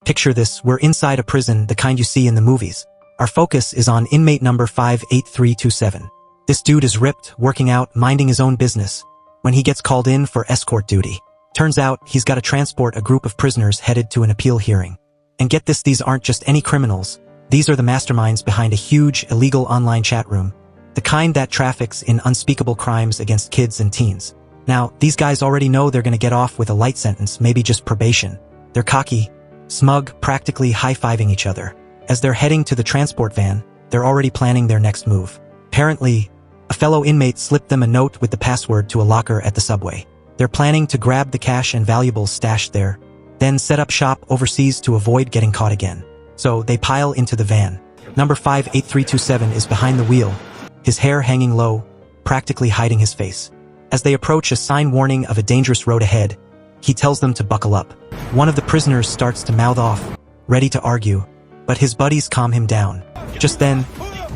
Picture this, we're inside a prison, the kind you see in the movies. Our focus is on inmate number 58327. This dude is ripped, working out, minding his own business, when he gets called in for escort duty. Turns out, he's got to transport a group of prisoners headed to an appeal hearing. And get this, these aren't just any criminals. These are the masterminds behind a huge, illegal online chat room. The kind that traffics in unspeakable crimes against kids and teens. Now, these guys already know they're gonna get off with a light sentence, maybe just probation. They're cocky, smug, practically high-fiving each other. As they're heading to the transport van, they're already planning their next move. Apparently, a fellow inmate slipped them a note with the password to a locker at the subway. They're planning to grab the cash and valuables stashed there, then set up shop overseas to avoid getting caught again. So they pile into the van. Number 58327 is behind the wheel, his hair hanging low, practically hiding his face. As they approach a sign warning of a dangerous road ahead, he tells them to buckle up. One of the prisoners starts to mouth off, ready to argue, but his buddies calm him down. Just then,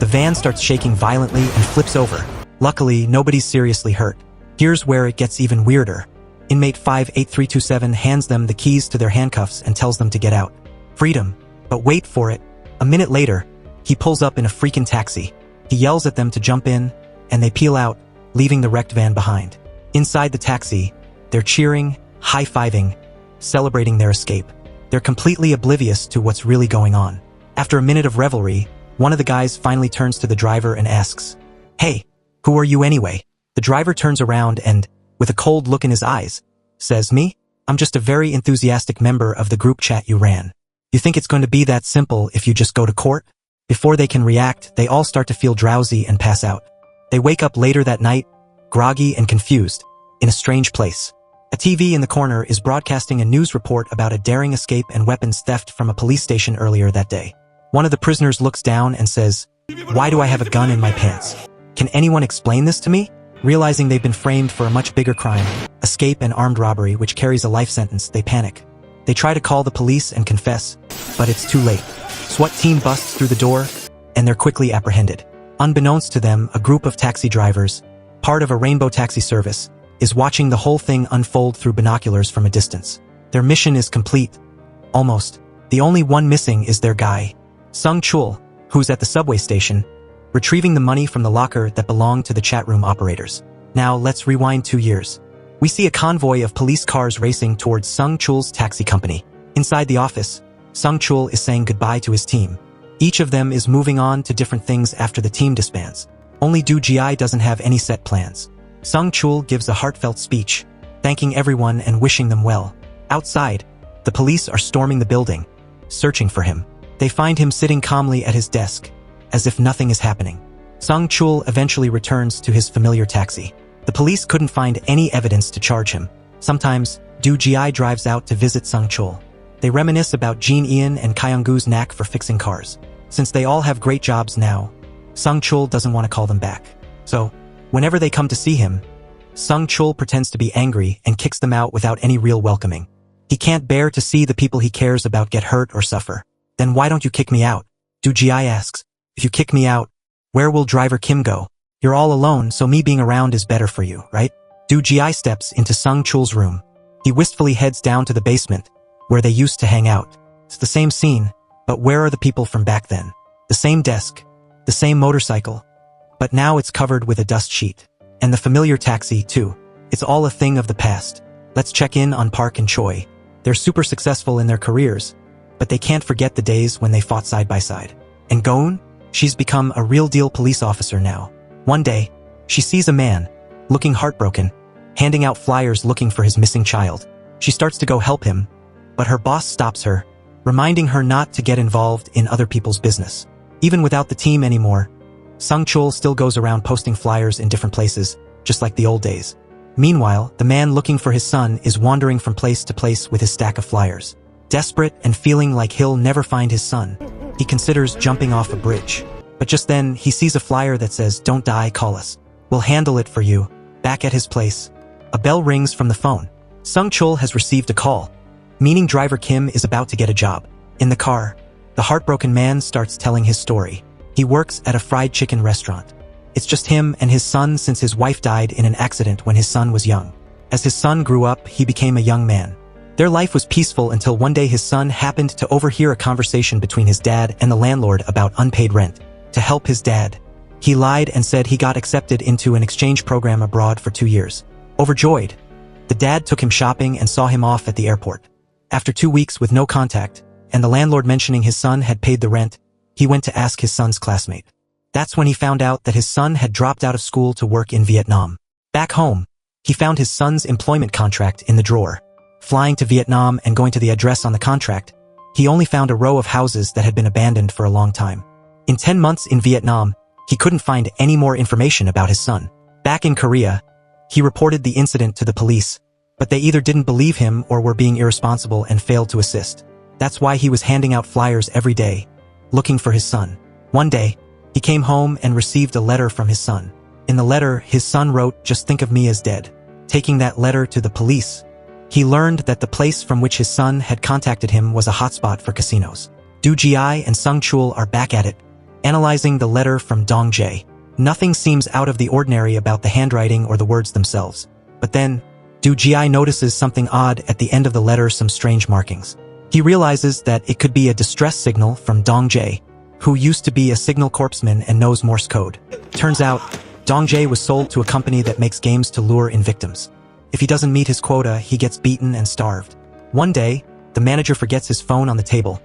the van starts shaking violently and flips over. Luckily, nobody's seriously hurt. Here's where it gets even weirder. Inmate 58327 hands them the keys to their handcuffs and tells them to get out. Freedom. But wait for it. A minute later, he pulls up in a freaking taxi. He yells at them to jump in, and they peel out, leaving the wrecked van behind. Inside the taxi, they're cheering, high-fiving, celebrating their escape. They're completely oblivious to what's really going on. After a minute of revelry, one of the guys finally turns to the driver and asks, "Hey, who are you anyway?" The driver turns around and, with a cold look in his eyes, says, "Me? I'm just a very enthusiastic member of the group chat you ran. You think it's going to be that simple if you just go to court?" Before they can react, they all start to feel drowsy and pass out. They wake up later that night, groggy and confused, in a strange place. A TV in the corner is broadcasting a news report about a daring escape and weapons theft from a police station earlier that day. One of the prisoners looks down and says, "Why do I have a gun in my pants? Can anyone explain this to me?" Realizing they've been framed for a much bigger crime, escape and armed robbery which carries a life sentence, they panic. They try to call the police and confess, but it's too late. SWAT team busts through the door, and they're quickly apprehended. Unbeknownst to them, a group of taxi drivers, part of a rainbow taxi service, is watching the whole thing unfold through binoculars from a distance. Their mission is complete. Almost. The only one missing is their guy, Sung Chul, who's at the subway station, retrieving the money from the locker that belonged to the chat room operators. Now, let's rewind 2 years. We see a convoy of police cars racing towards Sung Chul's taxi company. Inside the office, Sung Chul is saying goodbye to his team. Each of them is moving on to different things after the team disbands. Only Do Ji doesn't have any set plans. Sung Chul gives a heartfelt speech, thanking everyone and wishing them well. Outside, the police are storming the building, searching for him. They find him sitting calmly at his desk, as if nothing is happening. Sung Chul eventually returns to his familiar taxi. The police couldn't find any evidence to charge him. Sometimes, Do Ji drives out to visit Sung Chul. They reminisce about Jin Ian and Kyung-gu's knack for fixing cars. Since they all have great jobs now, Sung Chul doesn't want to call them back. So, whenever they come to see him, Sung Chul pretends to be angry and kicks them out without any real welcoming. He can't bear to see the people he cares about get hurt or suffer. "Then why don't you kick me out?" Do Ji asks. "If you kick me out, where will driver Kim go? You're all alone, so me being around is better for you, right?" Do Ji steps into Sung Chul's room. He wistfully heads down to the basement, where they used to hang out. It's the same scene, but where are the people from back then? The same desk, the same motorcycle, but now it's covered with a dust sheet. And the familiar taxi, too. It's all a thing of the past. Let's check in on Park and Choi. They're super successful in their careers, but they can't forget the days when they fought side by side. And Goon? She's become a real-deal police officer now. One day, she sees a man, looking heartbroken, handing out flyers looking for his missing child. She starts to go help him, but her boss stops her, reminding her not to get involved in other people's business. Even without the team anymore, Sung Chul still goes around posting flyers in different places, just like the old days. Meanwhile, the man looking for his son is wandering from place to place with his stack of flyers. Desperate and feeling like he'll never find his son, he considers jumping off a bridge. But just then, he sees a flyer that says, "Don't die, call us. We'll handle it for you." Back at his place, a bell rings from the phone. Sung Chul has received a call, meaning driver Kim is about to get a job. In the car, the heartbroken man starts telling his story. He works at a fried chicken restaurant. It's just him and his son since his wife died in an accident when his son was young. As his son grew up, he became a young man. Their life was peaceful until one day his son happened to overhear a conversation between his dad and the landlord about unpaid rent. To help his dad, he lied and said he got accepted into an exchange program abroad for 2 years. Overjoyed, the dad took him shopping and saw him off at the airport. After 2 weeks with no contact, and the landlord mentioning his son had paid the rent, he went to ask his son's classmate. That's when he found out that his son had dropped out of school to work in Vietnam. Back home, he found his son's employment contract in the drawer. Flying to Vietnam and going to the address on the contract, he only found a row of houses that had been abandoned for a long time. In 10 months in Vietnam, he couldn't find any more information about his son. Back in Korea, he reported the incident to the police, but they either didn't believe him or were being irresponsible and failed to assist. That's why he was handing out flyers every day, looking for his son. One day, he came home and received a letter from his son. In the letter, his son wrote, "Just think of me as dead." Taking that letter to the police, he learned that the place from which his son had contacted him was a hotspot for casinos. Do Ji and Sung Chul are back at it, analyzing the letter from Dong Jae. Nothing seems out of the ordinary about the handwriting or the words themselves. But then, Do Ji notices something odd at the end of the letter, some strange markings. He realizes that it could be a distress signal from Dong Jae, who used to be a signal corpsman and knows Morse code. Turns out, Dong Jae was sold to a company that makes games to lure in victims. If he doesn't meet his quota, he gets beaten and starved. One day, the manager forgets his phone on the table,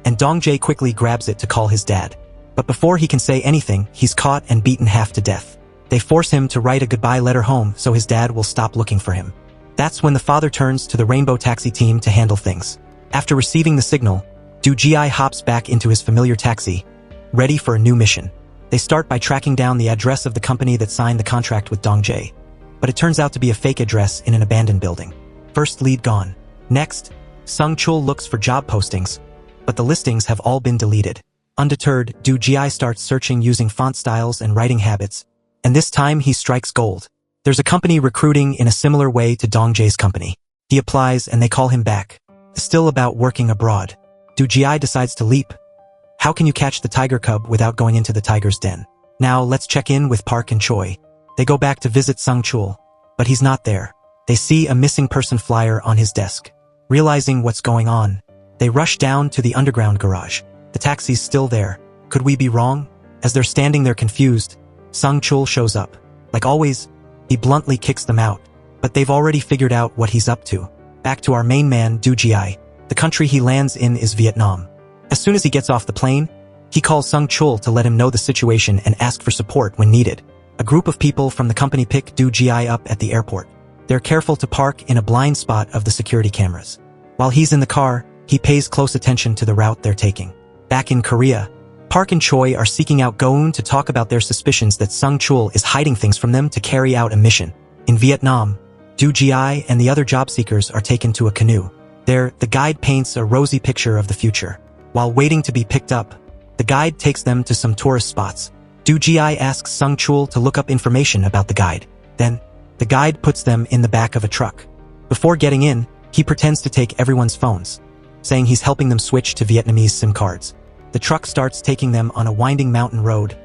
and Dong Jae quickly grabs it to call his dad. But before he can say anything, he's caught and beaten half to death. They force him to write a goodbye letter home so his dad will stop looking for him. That's when the father turns to the Rainbow Taxi team to handle things. After receiving the signal, Do Ji hops back into his familiar taxi, ready for a new mission. They start by tracking down the address of the company that signed the contract with Dong Jae. But it turns out to be a fake address in an abandoned building. First lead gone. Next, Sung Chul looks for job postings, but the listings have all been deleted. Undeterred, Do Ji starts searching using font styles and writing habits, and this time he strikes gold. There's a company recruiting in a similar way to Dong Jae's company. He applies and they call him back. Still about working abroad. Do Ji decides to leap. How can you catch the tiger cub without going into the tiger's den? Now let's check in with Park and Choi. They go back to visit Sung Chul, but he's not there. They see a missing person flyer on his desk. Realizing what's going on, they rush down to the underground garage. The taxi's still there. Could we be wrong? As they're standing there confused, Sung Chul shows up. Like always, he bluntly kicks them out, but they've already figured out what he's up to. Back to our main man, Do Ji. The country he lands in is Vietnam. As soon as he gets off the plane, he calls Sung Chul to let him know the situation and ask for support when needed. A group of people from the company pick Do Ji up at the airport. They're careful to park in a blind spot of the security cameras. While he's in the car, he pays close attention to the route they're taking. Back in Korea, Park and Choi are seeking out Go-eun to talk about their suspicions that Sung Chul is hiding things from them to carry out a mission. In Vietnam, Do Ji and the other job seekers are taken to a canoe. There, the guide paints a rosy picture of the future. While waiting to be picked up, the guide takes them to some tourist spots. Do Ji asks Sung Chul to look up information about the guide. Then, the guide puts them in the back of a truck. Before getting in, he pretends to take everyone's phones, saying he's helping them switch to Vietnamese SIM cards. The truck starts taking them on a winding mountain road,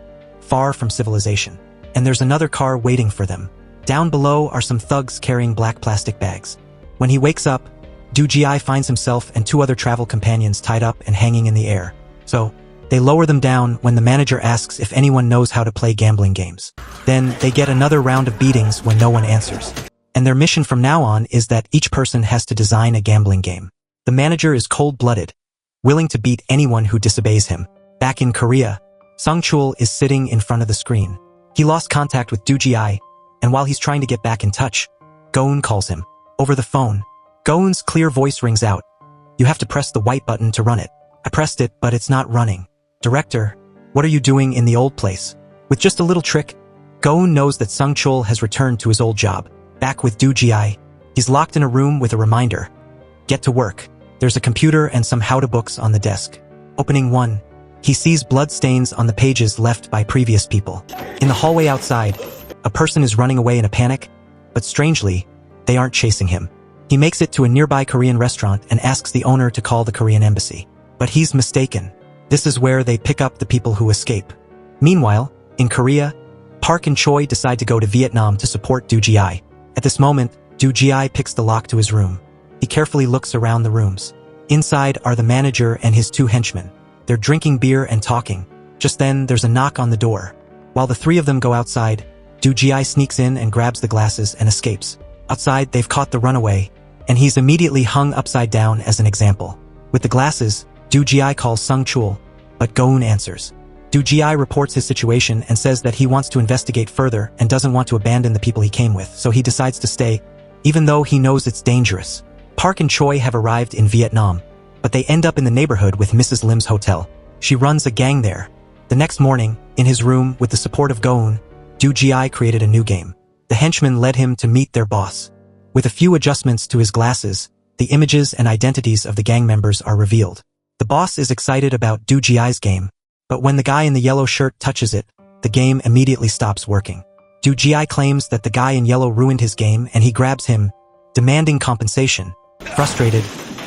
far from civilization. And there's another car waiting for them. Down below are some thugs carrying black plastic bags. When he wakes up, Do Ji finds himself and 2 other travel companions tied up and hanging in the air. So, they lower them down when the manager asks if anyone knows how to play gambling games. Then, they get another round of beatings when no one answers. And their mission from now on is that each person has to design a gambling game. The manager is cold-blooded, willing to beat anyone who disobeys him. Back in Korea, Sung Chul is sitting in front of the screen. He lost contact with Do Ji, and while he's trying to get back in touch, Go-eun calls him. Over the phone, Go-eun's clear voice rings out. "You have to press the white button to run it." "I pressed it, but it's not running." "Director, what are you doing in the old place?" With just a little trick, Go-eun knows that Sung Chul has returned to his old job. Back with Do Ji, he's locked in a room with a reminder. Get to work. There's a computer and some how-to books on the desk. Opening one, he sees blood stains on the pages left by previous people. In the hallway outside, a person is running away in a panic, but strangely, they aren't chasing him. He makes it to a nearby Korean restaurant and asks the owner to call the Korean embassy. But he's mistaken. This is where they pick up the people who escape. Meanwhile, in Korea, Park and Choi decide to go to Vietnam to support Do Ji. At this moment, Do Ji picks the lock to his room. He carefully looks around the rooms. Inside are the manager and his two henchmen. They're drinking beer and talking. Just then, there's a knock on the door. While the three of them go outside, Du Ji sneaks in and grabs the glasses and escapes. Outside, they've caught the runaway, and he's immediately hung upside down as an example. With the glasses, Du Ji calls Sung Chul, but Go-eun answers. Du Ji reports his situation and says that he wants to investigate further and doesn't want to abandon the people he came with, so he decides to stay, even though he knows it's dangerous. Park and Choi have arrived in Vietnam, but they end up in the neighborhood with Mrs. Lim's hotel. She runs a gang there. The next morning, in his room with the support of Go-eun, Du Ji created a new game. The henchmen led him to meet their boss. With a few adjustments to his glasses, the images and identities of the gang members are revealed. The boss is excited about Du Ji's game, but when the guy in the yellow shirt touches it, the game immediately stops working. Du Ji claims that the guy in yellow ruined his game and he grabs him, demanding compensation. Frustrated,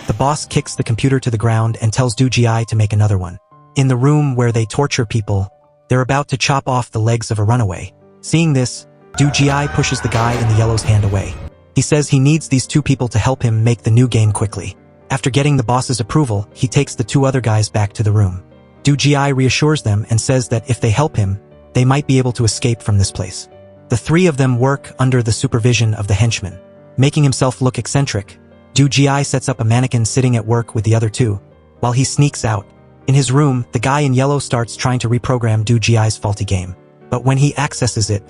the boss kicks the computer to the ground and tells Du Ji to make another one. In the room where they torture people, they're about to chop off the legs of a runaway. Seeing this, Du Ji pushes the guy in the yellow's hand away. He says he needs these two people to help him make the new game quickly. After getting the boss's approval, he takes the two other guys back to the room. Du Ji reassures them and says that if they help him, they might be able to escape from this place. The three of them work under the supervision of the henchman. Making himself look eccentric, Du Ji sets up a mannequin sitting at work with the other two, while he sneaks out. In his room, the guy in yellow starts trying to reprogram Du Ji's faulty game. But when he accesses it,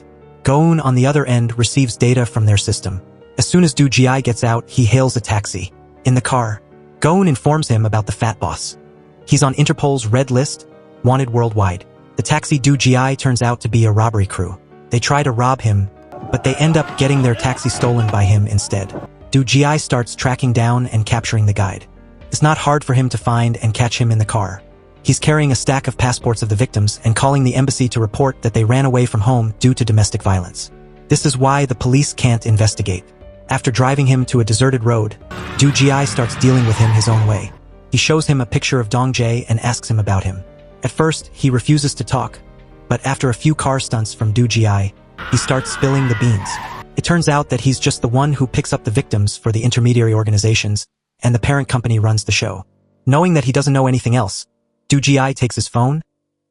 Go-eun on the other end receives data from their system. As soon as Du Ji gets out, he hails a taxi. In the car, Go-eun informs him about the fat boss. He's on Interpol's red list, wanted worldwide. The taxi Du Ji turns out to be a robbery crew. They try to rob him, but they end up getting their taxi stolen by him instead. Du Ji starts tracking down and capturing the guide. It's not hard for him to find and catch him in the car. He's carrying a stack of passports of the victims and calling the embassy to report that they ran away from home due to domestic violence. This is why the police can't investigate. After driving him to a deserted road, Du Ji starts dealing with him his own way. He shows him a picture of Dong Jae and asks him about him. At first, he refuses to talk, but after a few car stunts from Du Ji, he starts spilling the beans. It turns out that he's just the one who picks up the victims for the intermediary organizations, and the parent company runs the show. Knowing that he doesn't know anything else, Du Ji takes his phone,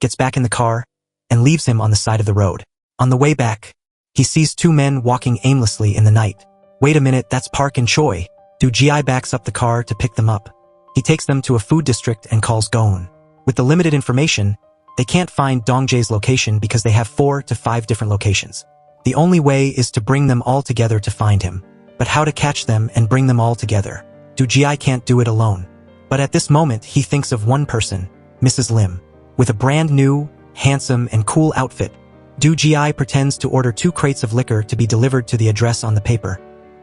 gets back in the car, and leaves him on the side of the road. On the way back, he sees two men walking aimlessly in the night. Wait a minute, that's Park and Choi. Du Ji backs up the car to pick them up. He takes them to a food district and calls Go-eun. With the limited information, they can't find Dong Jae's location because they have 4 to 5 different locations. The only way is to bring them all together to find him. But how to catch them and bring them all together? Du Ji can't do it alone. But at this moment, he thinks of one person, Mrs. Lim. With a brand new, handsome, and cool outfit, Du Ji pretends to order 2 crates of liquor to be delivered to the address on the paper,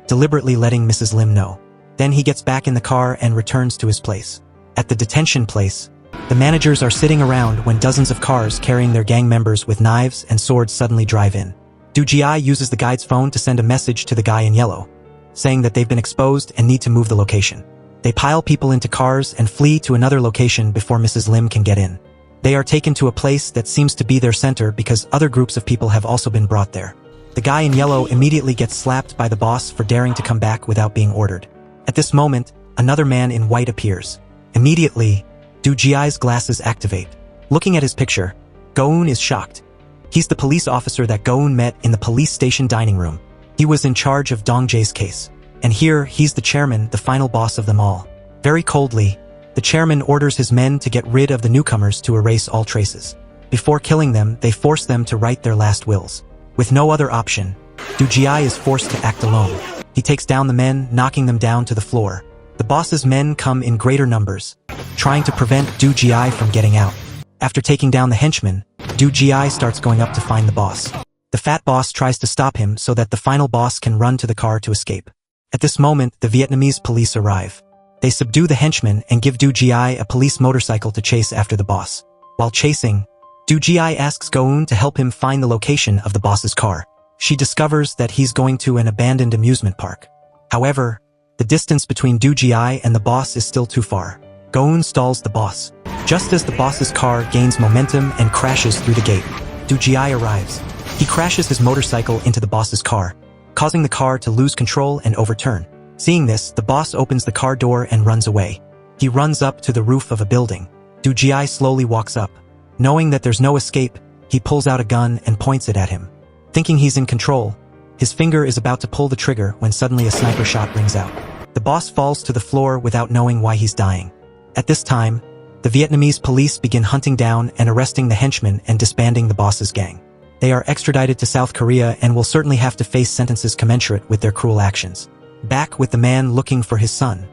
deliberately letting Mrs. Lim know. Then he gets back in the car and returns to his place. At the detention place, the managers are sitting around when dozens of cars carrying their gang members with knives and swords suddenly drive in. Du Ji uses the guide's phone to send a message to the guy in yellow, saying that they've been exposed and need to move the location. They pile people into cars and flee to another location before Mrs. Lim can get in. They are taken to a place that seems to be their center because other groups of people have also been brought there. The guy in yellow immediately gets slapped by the boss for daring to come back without being ordered. At this moment, another man in white appears. Immediately, Du Ji's glasses activate. Looking at his picture, Go-eun is shocked. He's the police officer that Go-eun met in the police station dining room. He was in charge of Dong Jae's case. And here, he's the chairman, the final boss of them all. Very coldly, the chairman orders his men to get rid of the newcomers to erase all traces. Before killing them, they force them to write their last wills. With no other option, Du Ji is forced to act alone. He takes down the men, knocking them down to the floor. The boss's men come in greater numbers, trying to prevent Du Ji from getting out. After taking down the henchmen, Du Ji starts going up to find the boss. The fat boss tries to stop him so that the final boss can run to the car to escape. At this moment, the Vietnamese police arrive. They subdue the henchmen and give Du Ji a police motorcycle to chase after the boss. While chasing, Du Ji asks Go-eun to help him find the location of the boss's car. She discovers that he's going to an abandoned amusement park. However, the distance between Du Ji and the boss is still too far. Go-eun stalls the boss. Just as the boss's car gains momentum and crashes through the gate, Du Ji arrives. He crashes his motorcycle into the boss's car, causing the car to lose control and overturn. Seeing this, the boss opens the car door and runs away. He runs up to the roof of a building. Du Jie slowly walks up. Knowing that there's no escape, he pulls out a gun and points it at him. Thinking he's in control, his finger is about to pull the trigger when suddenly a sniper shot rings out. The boss falls to the floor without knowing why he's dying. At this time, the Vietnamese police begin hunting down and arresting the henchmen and disbanding the boss's gang. They are extradited to South Korea and will certainly have to face sentences commensurate with their cruel actions. Back with the man looking for his son.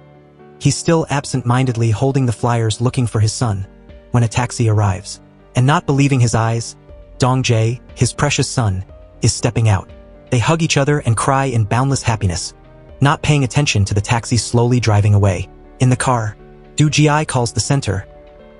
He's still absent-mindedly holding the flyers looking for his son when a taxi arrives. And not believing his eyes, Dong Jae, his precious son, is stepping out. They hug each other and cry in boundless happiness, not paying attention to the taxi slowly driving away. In the car, Du Jie calls the center.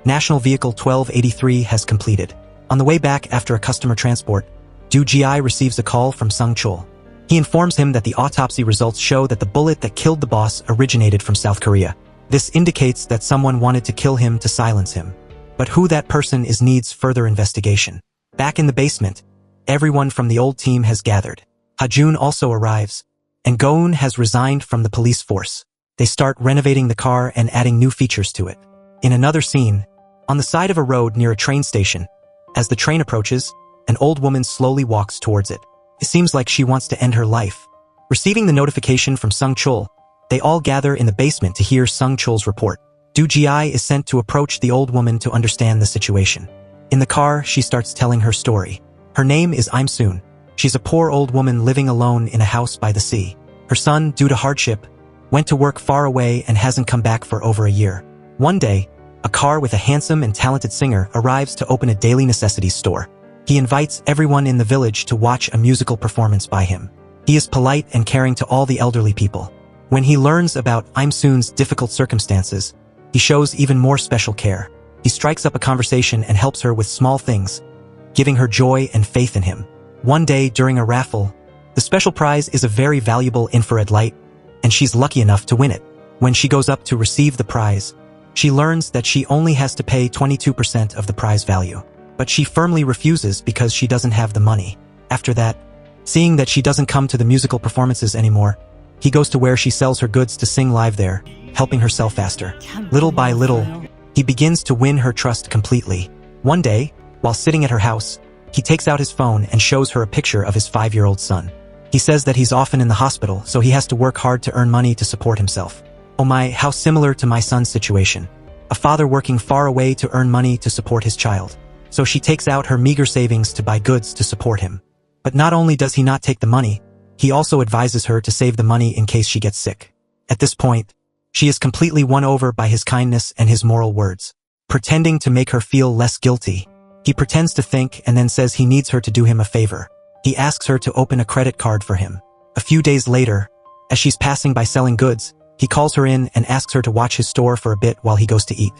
National Vehicle 1283 has completed. On the way back after a customer transport, Du Jie receives a call from Sung Chul. He informs him that the autopsy results show that the bullet that killed the boss originated from South Korea. This indicates that someone wanted to kill him to silence him. But who that person is needs further investigation. Back in the basement, everyone from the old team has gathered. Ha-jun also arrives, and Go-eun has resigned from the police force. They start renovating the car and adding new features to it. In another scene, on the side of a road near a train station, as the train approaches, an old woman slowly walks towards it. It seems like she wants to end her life. Receiving the notification from Sung Chul, they all gather in the basement to hear Sung Chul's report. Du Jie is sent to approach the old woman to understand the situation. In the car, she starts telling her story. Her name is Im Soon. She's a poor old woman living alone in a house by the sea. Her son, due to hardship, went to work far away and hasn't come back for over a year. One day, a car with a handsome and talented singer arrives to open a daily necessities store. He invites everyone in the village to watch a musical performance by him. He is polite and caring to all the elderly people. When he learns about Im Soon's difficult circumstances, he shows even more special care. He strikes up a conversation and helps her with small things, giving her joy and faith in him. One day during a raffle, the special prize is a very valuable infrared light, and she's lucky enough to win it. When she goes up to receive the prize, she learns that she only has to pay 22% of the prize value. But she firmly refuses because she doesn't have the money. After that, seeing that she doesn't come to the musical performances anymore, he goes to where she sells her goods to sing live there, helping her sell faster. Little by little, he begins to win her trust completely. One day, while sitting at her house, he takes out his phone and shows her a picture of his 5-year-old son. He says that he's often in the hospital, so he has to work hard to earn money to support himself. Oh my, how similar to my son's situation. A father working far away to earn money to support his child. So she takes out her meager savings to buy goods to support him. But not only does he not take the money, he also advises her to save the money in case she gets sick. At this point, she is completely won over by his kindness and his moral words. Pretending to make her feel less guilty, he pretends to think and then says he needs her to do him a favor. He asks her to open a credit card for him. A few days later, as she's passing by selling goods, he calls her in and asks her to watch his store for a bit while he goes to eat.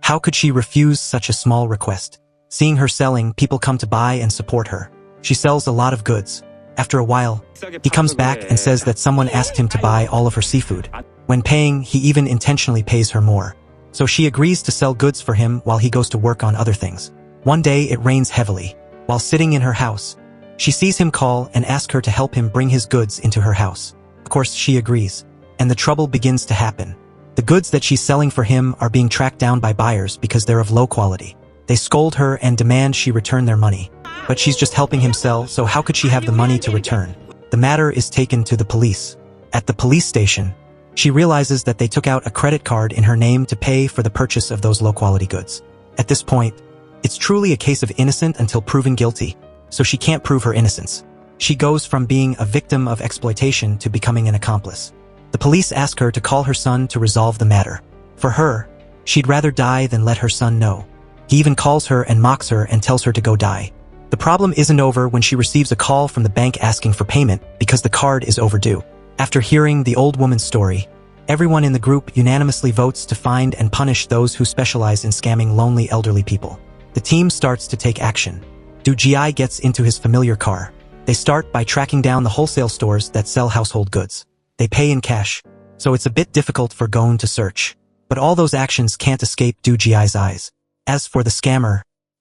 How could she refuse such a small request? Seeing her selling, people come to buy and support her. She sells a lot of goods. After a while, he comes back and says that someone asked him to buy all of her seafood. When paying, he even intentionally pays her more. So she agrees to sell goods for him while he goes to work on other things. One day it rains heavily. While sitting in her house, she sees him call and ask her to help him bring his goods into her house. Of course, she agrees. And the trouble begins to happen. The goods that she's selling for him are being tracked down by buyers because they're of low quality. They scold her and demand she return their money. But she's just helping him sell, so how could she have the money to return? The matter is taken to the police. At the police station, she realizes that they took out a credit card in her name to pay for the purchase of those low-quality goods. At this point, it's truly a case of innocent until proven guilty, so she can't prove her innocence. She goes from being a victim of exploitation to becoming an accomplice. The police ask her to call her son to resolve the matter. For her, she'd rather die than let her son know. He even calls her and mocks her and tells her to go die. The problem isn't over when she receives a call from the bank asking for payment because the card is overdue. After hearing the old woman's story, everyone in the group unanimously votes to find and punish those who specialize in scamming lonely elderly people. The team starts to take action. Du Jie gets into his familiar car. They start by tracking down the wholesale stores that sell household goods. They pay in cash, so it's a bit difficult for Go-eun to search. But all those actions can't escape Du Jie's eyes. As for the scammer,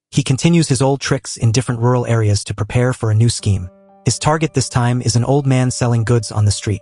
he continues his old tricks in different rural areas to prepare for a new scheme. His target this time is an old man selling goods on the street.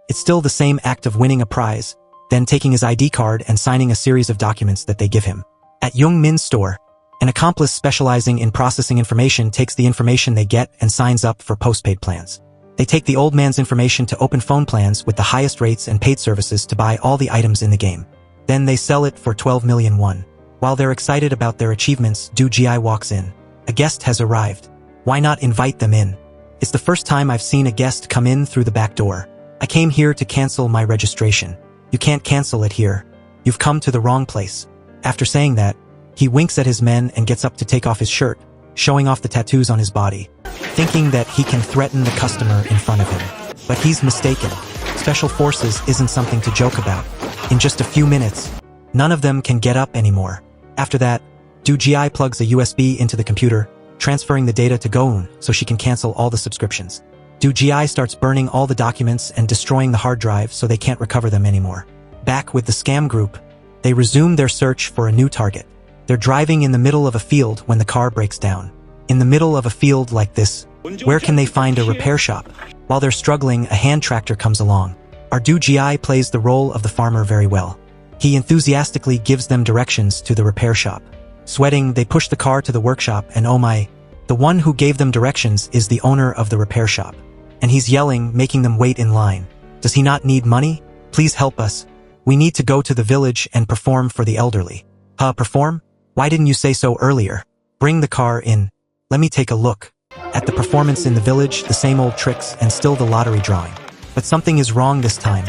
It's still the same act of winning a prize, then taking his ID card and signing a series of documents that they give him. At Young Min's store, an accomplice specializing in processing information takes the information they get and signs up for postpaid plans. They take the old man's information to open phone plans with the highest rates and paid services to buy all the items in the game. Then they sell it for 12 million won. While they're excited about their achievements, Do Ji walks in. A guest has arrived. Why not invite them in? It's the first time I've seen a guest come in through the back door. I came here to cancel my registration. You can't cancel it here. You've come to the wrong place. After saying that, he winks at his men and gets up to take off his shirt, showing off the tattoos on his body, thinking that he can threaten the customer in front of him. But he's mistaken. Special forces isn't something to joke about. In just a few minutes, none of them can get up anymore. After that, Do Ji plugs a USB into the computer, transferring the data to Go-eun so she can cancel all the subscriptions. Do Ji starts burning all the documents and destroying the hard drive so they can't recover them anymore. Back with the scam group, they resume their search for a new target. They're driving in the middle of a field when the car breaks down. In the middle of a field like this, where can they find a repair shop? While they're struggling, a hand tractor comes along. Our Do Ji plays the role of the farmer very well. He enthusiastically gives them directions to the repair shop. Sweating, they push the car to the workshop and oh my, the one who gave them directions is the owner of the repair shop. And he's yelling, making them wait in line. Does he not need money? Please help us. We need to go to the village and perform for the elderly. Perform? Why didn't you say so earlier? Bring the car in. Let me take a look. At the performance in the village, the same old tricks and still the lottery drawing. But something is wrong this time.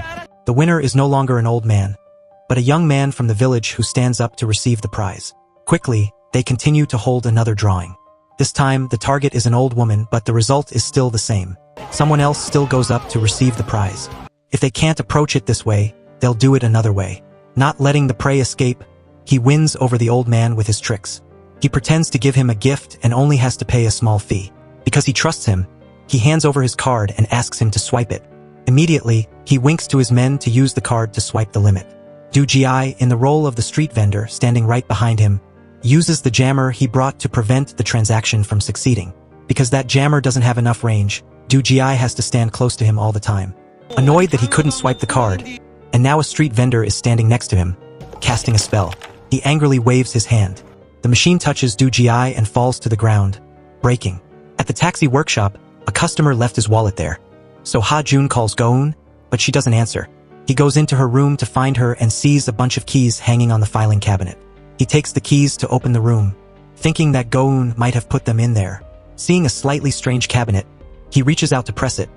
The winner is no longer an old man, but a young man from the village who stands up to receive the prize. Quickly, they continue to hold another drawing. This time, the target is an old woman, but the result is still the same. Someone else still goes up to receive the prize. If they can't approach it this way, they'll do it another way. Not letting the prey escape, he wins over the old man with his tricks. He pretends to give him a gift and only has to pay a small fee. Because he trusts him, he hands over his card and asks him to swipe it. Immediately, he winks to his men to use the card to swipe the limit. Do Ji, in the role of the street vendor standing right behind him, uses the jammer he brought to prevent the transaction from succeeding. Because that jammer doesn't have enough range, Do Ji has to stand close to him all the time. Annoyed that he couldn't swipe the card, and now a street vendor is standing next to him, casting a spell. He angrily waves his hand. The machine touches Do Ji and falls to the ground, breaking. At the taxi workshop, a customer left his wallet there. So Ha Jun calls Go-eun, but she doesn't answer. He goes into her room to find her and sees a bunch of keys hanging on the filing cabinet. He takes the keys to open the room, thinking that Go-eun might have put them in there. Seeing a slightly strange cabinet, he reaches out to press it,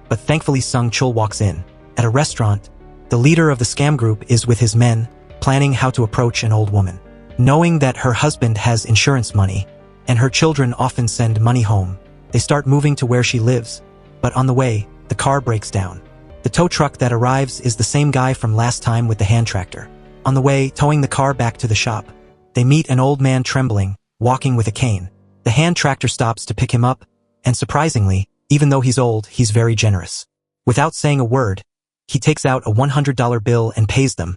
but thankfully Sung Chul walks in. At a restaurant, the leader of the scam group is with his men, planning how to approach an old woman. Knowing that her husband has insurance money, and her children often send money home, they start moving to where she lives. But on the way, the car breaks down. The tow truck that arrives is the same guy from last time with the hand tractor. On the way, towing the car back to the shop, they meet an old man trembling, walking with a cane. The hand tractor stops to pick him up, and surprisingly, even though he's old, he's very generous. Without saying a word, he takes out a $100 bill and pays them,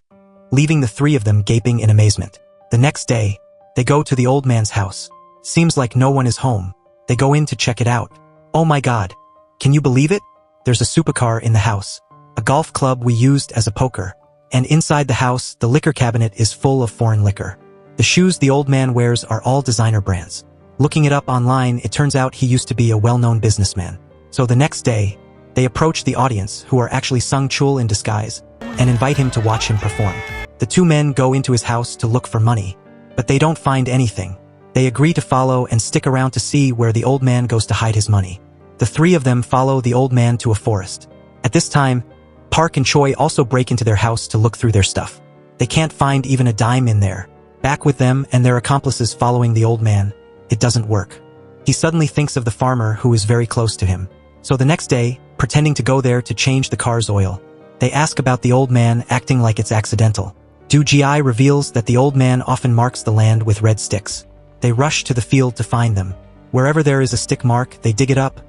leaving the three of them gaping in amazement. The next day, they go to the old man's house. Seems like no one is home. They go in to check it out. Oh my god. Can you believe it? There's a supercar in the house, a golf club we used as a poker, and inside the house, the liquor cabinet is full of foreign liquor. The shoes the old man wears are all designer brands. Looking it up online, it turns out he used to be a well-known businessman. So the next day, they approach the audience, who are actually Sung Chul in disguise, and invite him to watch him perform. The two men go into his house to look for money, but they don't find anything. They agree to follow and stick around to see where the old man goes to hide his money. The three of them follow the old man to a forest. At this time, Park and Choi also break into their house to look through their stuff. They can't find even a dime in there. Back with them and their accomplices following the old man, it doesn't work. He suddenly thinks of the farmer who is very close to him. So the next day, pretending to go there to change the car's oil, they ask about the old man, acting like it's accidental. Do Ji reveals that the old man often marks the land with red sticks. They rush to the field to find them. Wherever there is a stick mark, they dig it up,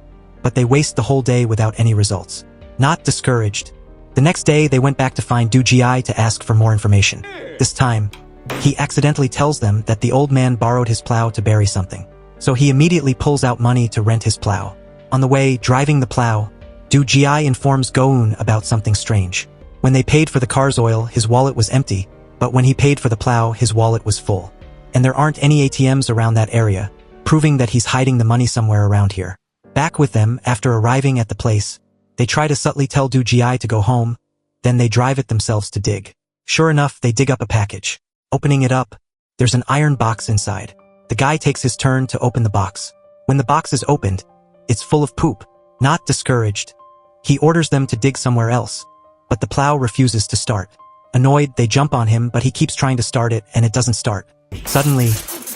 but they waste the whole day without any results. Not discouraged, the next day they went back to find Do Ji to ask for more information. This time, he accidentally tells them that the old man borrowed his plow to bury something. So he immediately pulls out money to rent his plow. On the way, driving the plow, Du Ji informs Go-eun about something strange. When they paid for the car's oil, his wallet was empty, but when he paid for the plow, his wallet was full. And there aren't any ATMs around that area, proving that he's hiding the money somewhere around here. Back with them, after arriving at the place, they try to subtly tell Du Ji to go home, then they drive it themselves to dig. Sure enough, they dig up a package. Opening it up, there's an iron box inside. The guy takes his turn to open the box. When the box is opened, it's full of poop. Not discouraged, he orders them to dig somewhere else, but the plow refuses to start. Annoyed, they jump on him, but he keeps trying to start it and it doesn't start. Suddenly,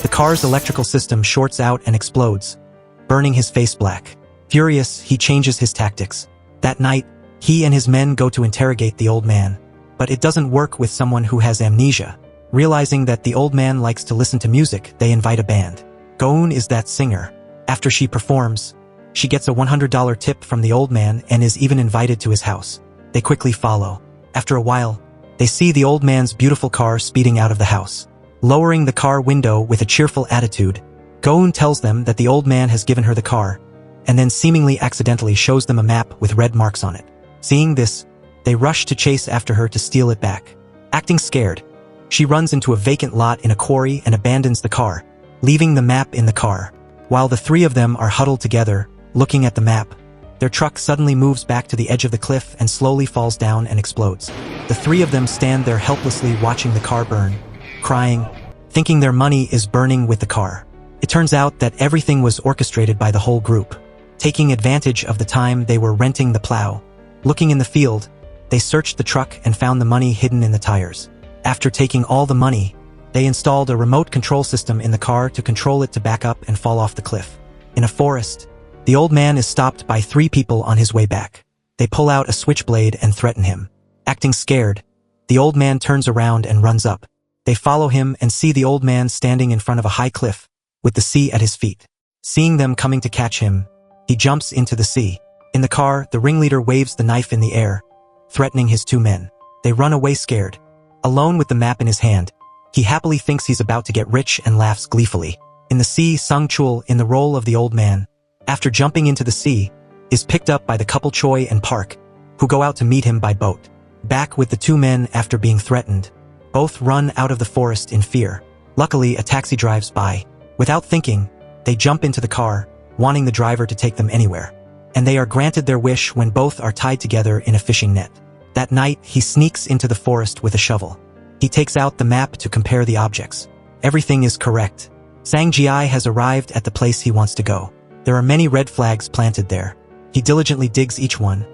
the car's electrical system shorts out and explodes, burning his face black. Furious, he changes his tactics. That night, he and his men go to interrogate the old man, but it doesn't work with someone who has amnesia. Realizing that the old man likes to listen to music, they invite a band. Go-eun is that singer. After she performs, she gets a $100 tip from the old man and is even invited to his house. They quickly follow. After a while, they see the old man's beautiful car speeding out of the house. Lowering the car window with a cheerful attitude, Go-eun tells them that the old man has given her the car, and then seemingly accidentally shows them a map with red marks on it. Seeing this, they rush to chase after her to steal it back. Acting scared, she runs into a vacant lot in a quarry and abandons the car, leaving the map in the car. While the three of them are huddled together, looking at the map, their truck suddenly moves back to the edge of the cliff and slowly falls down and explodes. The three of them stand there helplessly watching the car burn, crying, thinking their money is burning with the car. It turns out that everything was orchestrated by the whole group. Taking advantage of the time they were renting the plow, looking in the field, they searched the truck and found the money hidden in the tires. After taking all the money, they installed a remote control system in the car to control it to back up and fall off the cliff. In a forest, the old man is stopped by three people on his way back. They pull out a switchblade and threaten him. Acting scared, the old man turns around and runs up. They follow him and see the old man standing in front of a high cliff, with the sea at his feet. Seeing them coming to catch him, he jumps into the sea. In the car, the ringleader waves the knife in the air, threatening his two men. They run away scared. Alone with the map in his hand, he happily thinks he's about to get rich and laughs gleefully. In the sea, Sung Chul, in the role of the old man, after jumping into the sea, is picked up by the couple Choi and Park, who go out to meet him by boat. Back with the two men after being threatened, both run out of the forest in fear. Luckily, a taxi drives by. Without thinking, they jump into the car, wanting the driver to take them anywhere. And they are granted their wish when both are tied together in a fishing net. That night, he sneaks into the forest with a shovel. He takes out the map to compare the objects. Everything is correct. Sang Ji has arrived at the place he wants to go. There are many red flags planted there. He diligently digs each one,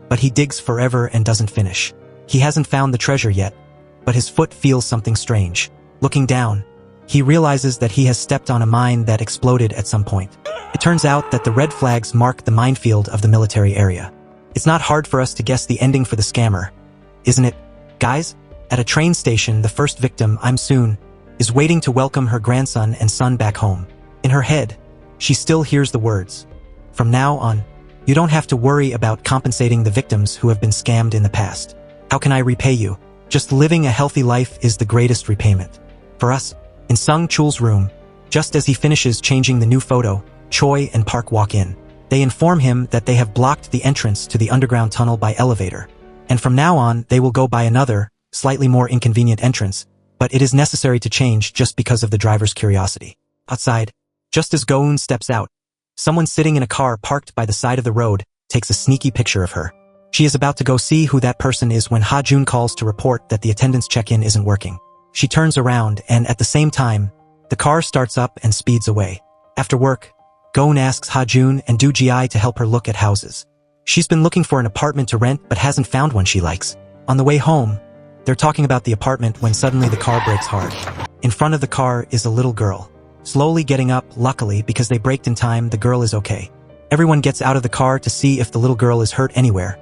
but he digs forever and doesn't finish. He hasn't found the treasure yet, but his foot feels something strange. Looking down, he realizes that he has stepped on a mine that exploded at some point. It turns out that the red flags mark the minefield of the military area. It's not hard for us to guess the ending for the scammer, isn't it, guys? At a train station, the first victim, I'm Soon, is waiting to welcome her grandson and son back home. In her head, she still hears the words, "From now on, you don't have to worry about compensating the victims who have been scammed in the past. How can I repay you? Just living a healthy life is the greatest repayment." For us, in Sung Chul's room, just as he finishes changing the new photo, Choi and Park walk in. They inform him that they have blocked the entrance to the underground tunnel by elevator, and from now on they will go by another, slightly more inconvenient entrance, but it is necessary to change just because of the driver's curiosity. Outside, just as Go-eun steps out, someone sitting in a car parked by the side of the road takes a sneaky picture of her. She is about to go see who that person is when Ha-jun calls to report that the attendance check-in isn't working. She turns around and at the same time, the car starts up and speeds away. After work, Go-eun asks Ha-jun and Do Ji to help her look at houses. She's been looking for an apartment to rent but hasn't found one she likes. On the way home, they're talking about the apartment when suddenly the car brakes hard. In front of the car is a little girl. Slowly getting up, luckily because they braked in time, the girl is okay. Everyone gets out of the car to see if the little girl is hurt anywhere,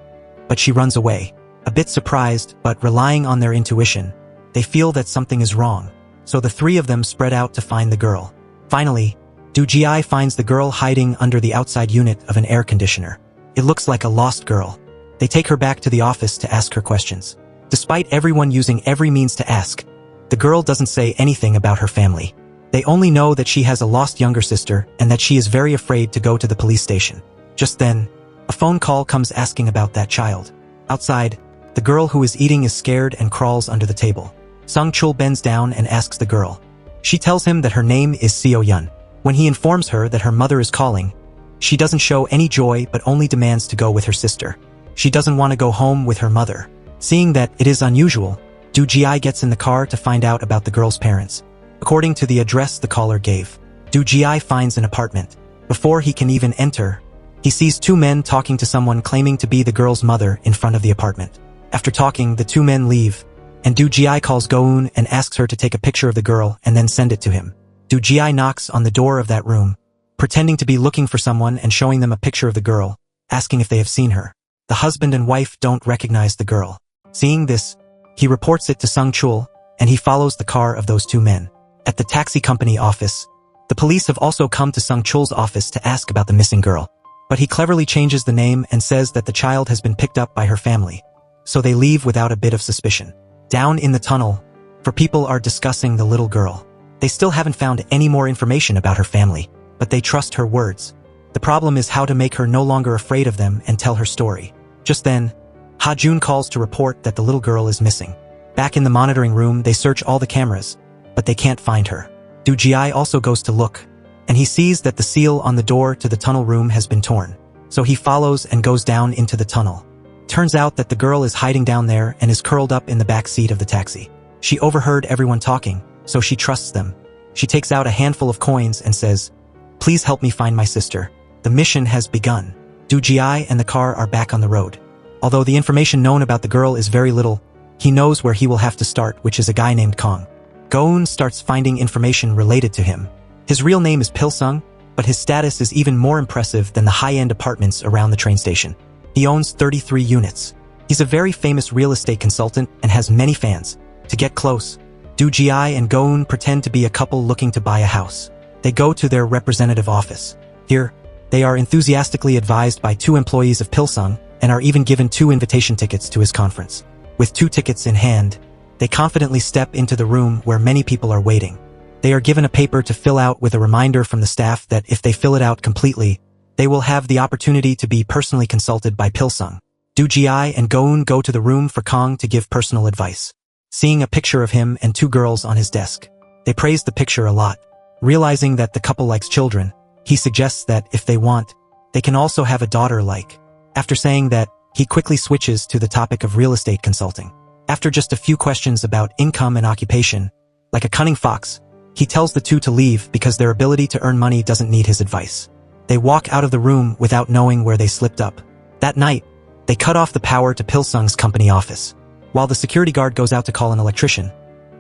but she runs away. A bit surprised, but relying on their intuition, they feel that something is wrong, so the three of them spread out to find the girl. Finally, Do Ji finds the girl hiding under the outside unit of an air conditioner. It looks like a lost girl. They take her back to the office to ask her questions. Despite everyone using every means to ask, the girl doesn't say anything about her family. They only know that she has a lost younger sister and that she is very afraid to go to the police station. Just then, A phone call comes asking about that child. Outside, the girl who is eating is scared and crawls under the table. Sung Chul bends down and asks the girl. She tells him that her name is Seo Yun. When he informs her that her mother is calling, she doesn't show any joy but only demands to go with her sister. She doesn't want to go home with her mother. Seeing that it is unusual, Du Ji gets in the car to find out about the girl's parents. According to the address the caller gave, Du Ji finds an apartment. Before he can even enter, he sees two men talking to someone claiming to be the girl's mother in front of the apartment. After talking, the two men leave, and Du Ji calls Go-eun and asks her to take a picture of the girl and then send it to him. Du Ji knocks on the door of that room, pretending to be looking for someone and showing them a picture of the girl, asking if they have seen her. The husband and wife don't recognize the girl. Seeing this, he reports it to Sung Chul, and he follows the car of those two men. At the taxi company office, the police have also come to Sung Chul's office to ask about the missing girl. But he cleverly changes the name and says that the child has been picked up by her family, so they leave without a bit of suspicion. Down in the tunnel, for people are discussing the little girl. They still haven't found any more information about her family, but they trust her words. The problem is how to make her no longer afraid of them and tell her story. Just then, Ha Jun calls to report that the little girl is missing. Back in the monitoring room, they search all the cameras, but they can't find her. Du Ji also goes to look, and he sees that the seal on the door to the tunnel room has been torn. So he follows and goes down into the tunnel. Turns out that the girl is hiding down there and is curled up in the back seat of the taxi. She overheard everyone talking, so she trusts them. She takes out a handful of coins and says, "Please help me find my sister. The mission has begun." Du Ji and the car are back on the road. Although the information known about the girl is very little, he knows where he will have to start, which is a guy named Kong. Go-eun starts finding information related to him. His real name is Pil-sung, but his status is even more impressive than the high-end apartments around the train station. He owns 33 units. He's a very famous real estate consultant and has many fans. To get close, Du Ji and Go-eun pretend to be a couple looking to buy a house. They go to their representative office. Here, they are enthusiastically advised by two employees of Pil-sung and are even given 2 invitation tickets to his conference. With 2 tickets in hand, they confidently step into the room where many people are waiting. They are given a paper to fill out with a reminder from the staff that if they fill it out completely, they will have the opportunity to be personally consulted by Pil-sung. Du Ji and Go-eun go to the room for Kong to give personal advice. Seeing a picture of him and 2 girls on his desk, they praise the picture a lot. Realizing that the couple likes children, he suggests that if they want, they can also have a daughter like. After saying that, he quickly switches to the topic of real estate consulting. After just a few questions about income and occupation, like a cunning fox, he tells the two to leave because their ability to earn money doesn't need his advice. They walk out of the room without knowing where they slipped up. That night, they cut off the power to Pil-sung's company office. While the security guard goes out to call an electrician,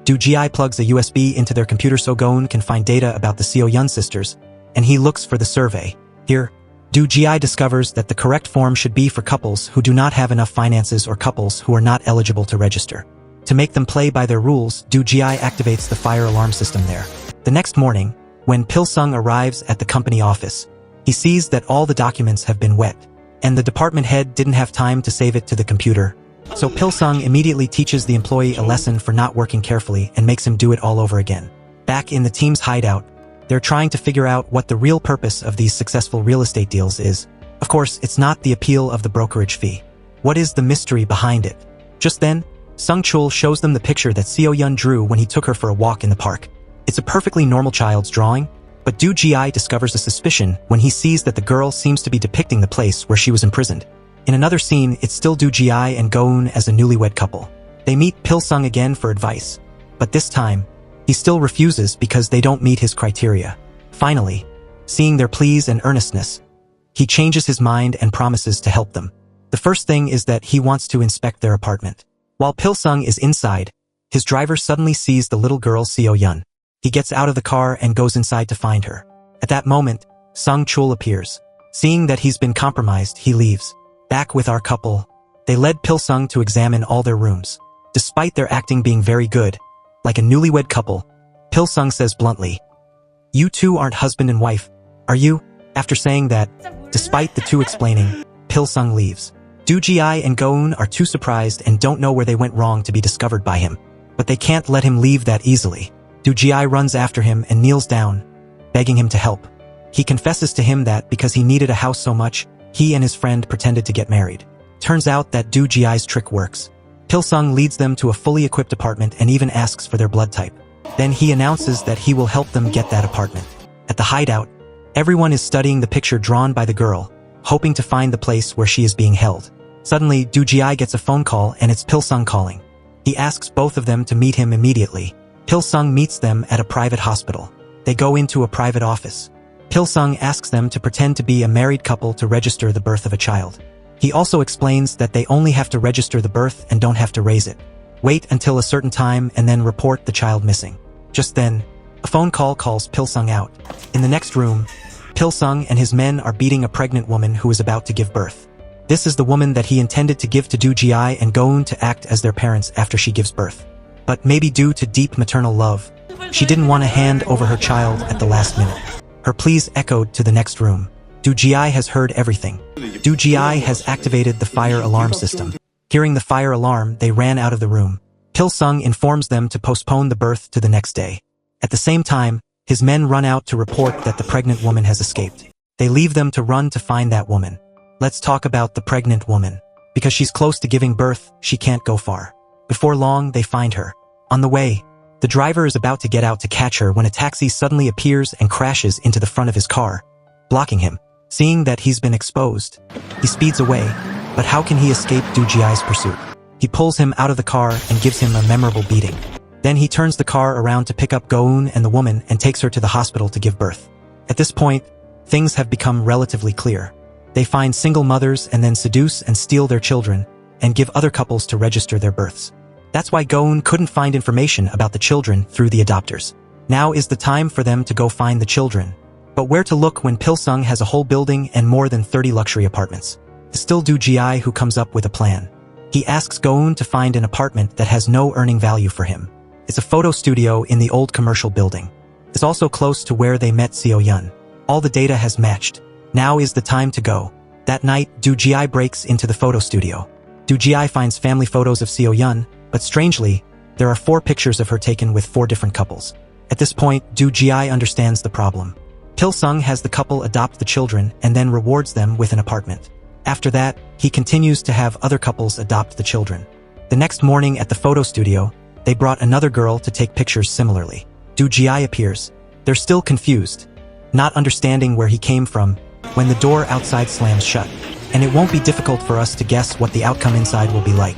Du Ji plugs a USB into their computer so Go-eun can find data about the Seo Yun sisters, and he looks for the survey. Here, Du Ji discovers that the correct form should be for couples who do not have enough finances or couples who are not eligible to register. To make them play by their rules, Du Ji activates the fire alarm system there. The next morning, when Pil-sung arrives at the company office, he sees that all the documents have been wet, and the department head didn't have time to save it to the computer. So Pil-sung immediately teaches the employee a lesson for not working carefully and makes him do it all over again. Back in the team's hideout, they're trying to figure out what the real purpose of these successful real estate deals is. Of course, it's not the appeal of the brokerage fee. What is the mystery behind it? Just then, Sung Chul shows them the picture that Seo Yun drew when he took her for a walk in the park. It's a perfectly normal child's drawing, but Du Ji discovers a suspicion when he sees that the girl seems to be depicting the place where she was imprisoned. In another scene, it's still Du Ji and Go-eun as a newlywed couple. They meet Pil-sung again for advice, but this time, he still refuses because they don't meet his criteria. Finally, seeing their pleas and earnestness, he changes his mind and promises to help them. The first thing is that he wants to inspect their apartment. While Pil-sung is inside, his driver suddenly sees the little girl Seo Yun. He gets out of the car and goes inside to find her. At that moment, Sung Chul appears. Seeing that he's been compromised, he leaves. Back with our couple, they led Pil-sung to examine all their rooms. Despite their acting being very good, like a newlywed couple, Pil-sung says bluntly, "You two aren't husband and wife, are you?" After saying that, despite the two explaining, Pil-sung leaves. Du Ji and Go-eun are too surprised and don't know where they went wrong to be discovered by him. But they can't let him leave that easily. Du Ji runs after him and kneels down, begging him to help. He confesses to him that because he needed a house so much, He and his friend pretended to get married. Turns out that Do Ji's trick works. Pilsung leads them to a fully equipped apartment and even asks for their blood type. Then he announces that he will help them get that apartment. At the hideout, everyone is studying the picture drawn by the girl, hoping to find the place where she is being held. Suddenly, Do Ji gets a phone call and it's Pilsung calling. He asks both of them to meet him immediately. Pilsung meets them at a private hospital. They go into a private office. Pilsung asks them to pretend to be a married couple to register the birth of a child. He also explains that they only have to register the birth and don't have to raise it. Wait until a certain time and then report the child missing. Just then, a phone call calls Pilsung out. In the next room, Pilsung and his men are beating a pregnant woman who is about to give birth. This is the woman that he intended to give to Do Ji and Go-eun to act as their parents after she gives birth. But maybe due to deep maternal love, she didn't want to hand over her child at the last minute. Her pleas echoed to the next room. Do Ji has heard everything. Do Ji has activated the fire alarm system. Hearing the fire alarm, they ran out of the room. Pilsung informs them to postpone the birth to the next day. At the same time, his men run out to report that the pregnant woman has escaped. They leave them to run to find that woman. Let's talk about the pregnant woman. Because she's close to giving birth, she can't go far. Before long, they find her. On the way, the driver is about to get out to catch her when a taxi suddenly appears and crashes into the front of his car, blocking him. Seeing that he's been exposed, he speeds away, but how can he escape Do Ji's pursuit? He pulls him out of the car and gives him a memorable beating. Then he turns the car around to pick up Go-eun and the woman and takes her to the hospital to give birth. At this point, things have become relatively clear. They find single mothers and then seduce and steal their children and give other couples to register their births. That's why Go-eun couldn't find information about the children through the adopters. Now is the time for them to go find the children. But where to look when Pilsung has a whole building and more than 30 luxury apartments? It's still Do Ji who comes up with a plan. He asks Go-eun to find an apartment that has no earning value for him. It's a photo studio in the old commercial building. It's also close to where they met Seo-yeon. All the data has matched. Now is the time to go. That night, Do Ji breaks into the photo studio. Do Ji finds family photos of Seo-yeon, but strangely, there are 4 pictures of her taken with 4 different couples. At this point, Do Ji understands the problem. Pilsung has the couple adopt the children and then rewards them with an apartment. After that, he continues to have other couples adopt the children. The next morning at the photo studio, they brought another girl to take pictures similarly. Do Ji appears. They're still confused, not understanding where he came from, when the door outside slams shut. And it won't be difficult for us to guess what the outcome inside will be like.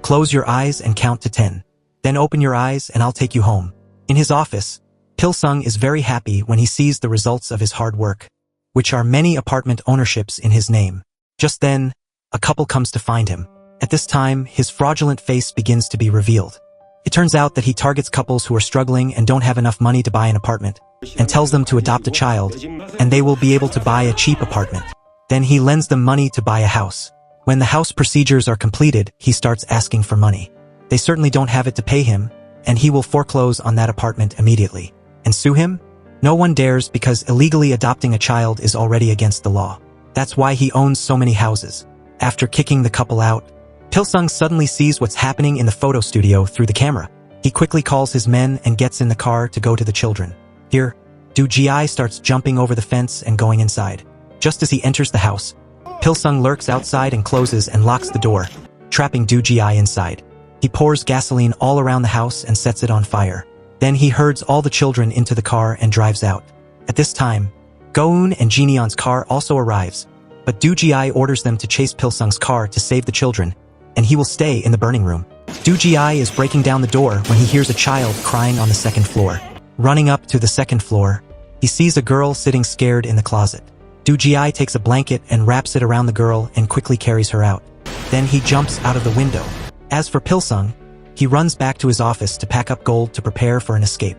Close your eyes and count to 10. Then open your eyes and I'll take you home. In his office, Pilsung is very happy when he sees the results of his hard work, which are many apartment ownerships in his name. Just then, a couple comes to find him. At this time, his fraudulent face begins to be revealed. It turns out that he targets couples who are struggling and don't have enough money to buy an apartment, and tells them to adopt a child, and they will be able to buy a cheap apartment. Then he lends them money to buy a house. When the house procedures are completed, he starts asking for money. They certainly don't have it to pay him, and he will foreclose on that apartment immediately. And sue him? No one dares because illegally adopting a child is already against the law. That's why he owns so many houses. After kicking the couple out, Pilsung suddenly sees what's happening in the photo studio through the camera. He quickly calls his men and gets in the car to go to the children. Here, Do Ji starts jumping over the fence and going inside. Just as he enters the house, Pilsung lurks outside and closes and locks the door, trapping Do Ji inside. He pours gasoline all around the house and sets it on fire. Then he herds all the children into the car and drives out. At this time, Go-eun and Jineon's car also arrives, but Do Ji orders them to chase Pilsung's car to save the children, and he will stay in the burning room. Do Ji is breaking down the door when he hears a child crying on the second floor. Running up to the second floor, he sees a girl sitting scared in the closet. Do Ji takes a blanket and wraps it around the girl and quickly carries her out. Then he jumps out of the window. As for Pilsung, he runs back to his office to pack up gold to prepare for an escape.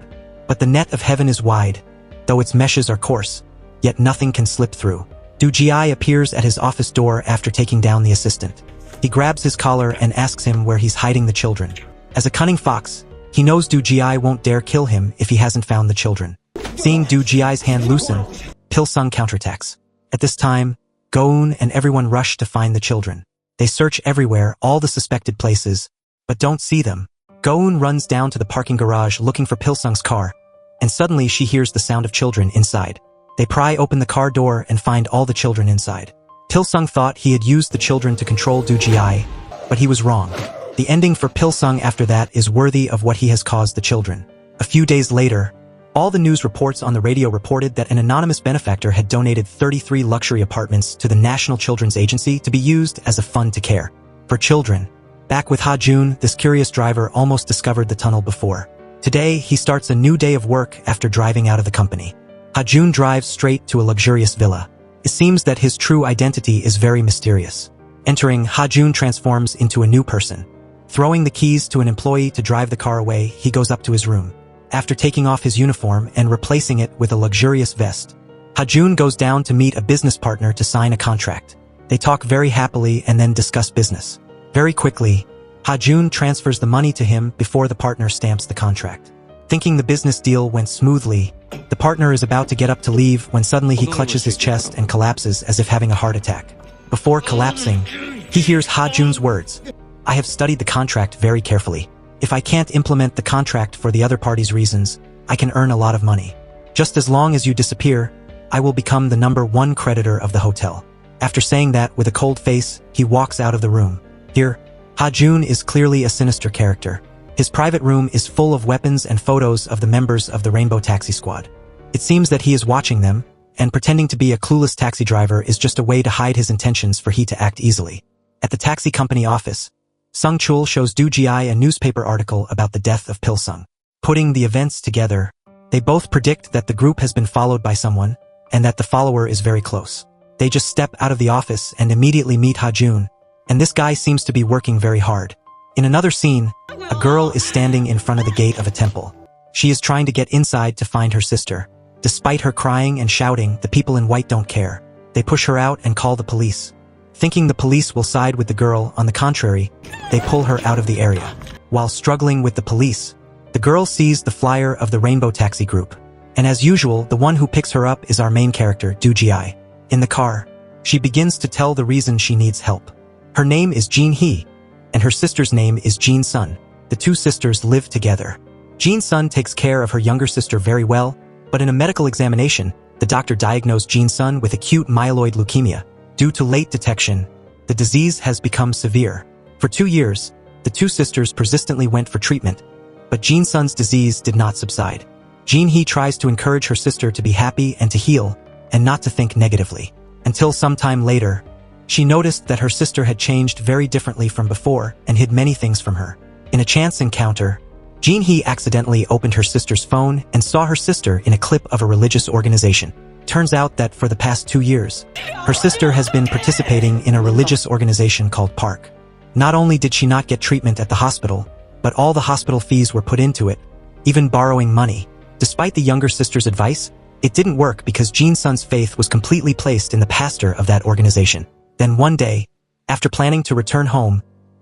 But the net of heaven is wide, though its meshes are coarse, yet nothing can slip through. Do Ji appears at his office door after taking down the assistant. He grabs his collar and asks him where he's hiding the children. As a cunning fox, he knows Do Ji won't dare kill him if he hasn't found the children. Seeing Do Ji's hand loosen, Pilsung counterattacks. At this time, Go-eun and everyone rush to find the children. They search everywhere, all the suspected places, but don't see them. Go-eun runs down to the parking garage looking for Pilsung's car, and suddenly she hears the sound of children inside. They pry open the car door and find all the children inside. Pilsung thought he had used the children to control Du Jiai, but he was wrong. The ending for Pilsung after that is worthy of what he has caused the children. A few days later, all the news reports on the radio reported that an anonymous benefactor had donated 33 luxury apartments to the National Children's Agency to be used as a fund to care for children. Back with Ha Jun, this curious driver almost discovered the tunnel before. Today, he starts a new day of work after driving out of the company. Ha Jun drives straight to a luxurious villa. It seems that his true identity is very mysterious. Entering, Ha Jun transforms into a new person. Throwing the keys to an employee to drive the car away, he goes up to his room. After taking off his uniform and replacing it with a luxurious vest, Ha Jun goes down to meet a business partner to sign a contract. They talk very happily and then discuss business. Very quickly, Ha Jun transfers the money to him before the partner stamps the contract. Thinking the business deal went smoothly, the partner is about to get up to leave when suddenly he clutches his chest and collapses as if having a heart attack. Before collapsing, he hears Ha Jun's words. "I have studied the contract very carefully. If I can't implement the contract for the other party's reasons, I can earn a lot of money. Just as long as you disappear, I will become the #1 creditor of the hotel." After saying that with a cold face, he walks out of the room. Here, Ha Jun is clearly a sinister character. His private room is full of weapons and photos of the members of the Rainbow Taxi Squad. It seems that he is watching them, and pretending to be a clueless taxi driver is just a way to hide his intentions for he to act easily. At the taxi company office, Sung Chul shows Du Jiai a newspaper article about the death of Pilsung. Putting the events together, they both predict that the group has been followed by someone, and that the follower is very close. They just step out of the office and immediately meet Ha Jun, and this guy seems to be working very hard. In another scene, a girl is standing in front of the gate of a temple. She is trying to get inside to find her sister. Despite her crying and shouting, the people in white don't care. They push her out and call the police. Thinking the police will side with the girl, on the contrary, they pull her out of the area. While struggling with the police, the girl sees the flyer of the Rainbow Taxi Group. And as usual, the one who picks her up is our main character, Du Jiai. In the car, she begins to tell the reason she needs help. Her name is Jin Hee, and her sister's name is Jin Sun. The two sisters live together. Jin Sun takes care of her younger sister very well, but in a medical examination, the doctor diagnosed Jin Sun with acute myeloid leukemia. Due to late detection, the disease has become severe. For 2 years, the two sisters persistently went for treatment, but Jin Sun's disease did not subside. Jin Hee tries to encourage her sister to be happy and to heal, and not to think negatively. Until some time later, she noticed that her sister had changed very differently from before and hid many things from her. In a chance encounter, Jin Hee accidentally opened her sister's phone and saw her sister in a clip of a religious organization. Turns out that for the past 2 years, her sister has been participating in a religious organization called Park. Not only did she not get treatment at the hospital, but all the hospital fees were put into it, even borrowing money. Despite the younger sister's advice, it didn't work because Jin Sun's faith was completely placed in the pastor of that organization. Then one day, after planning to return home,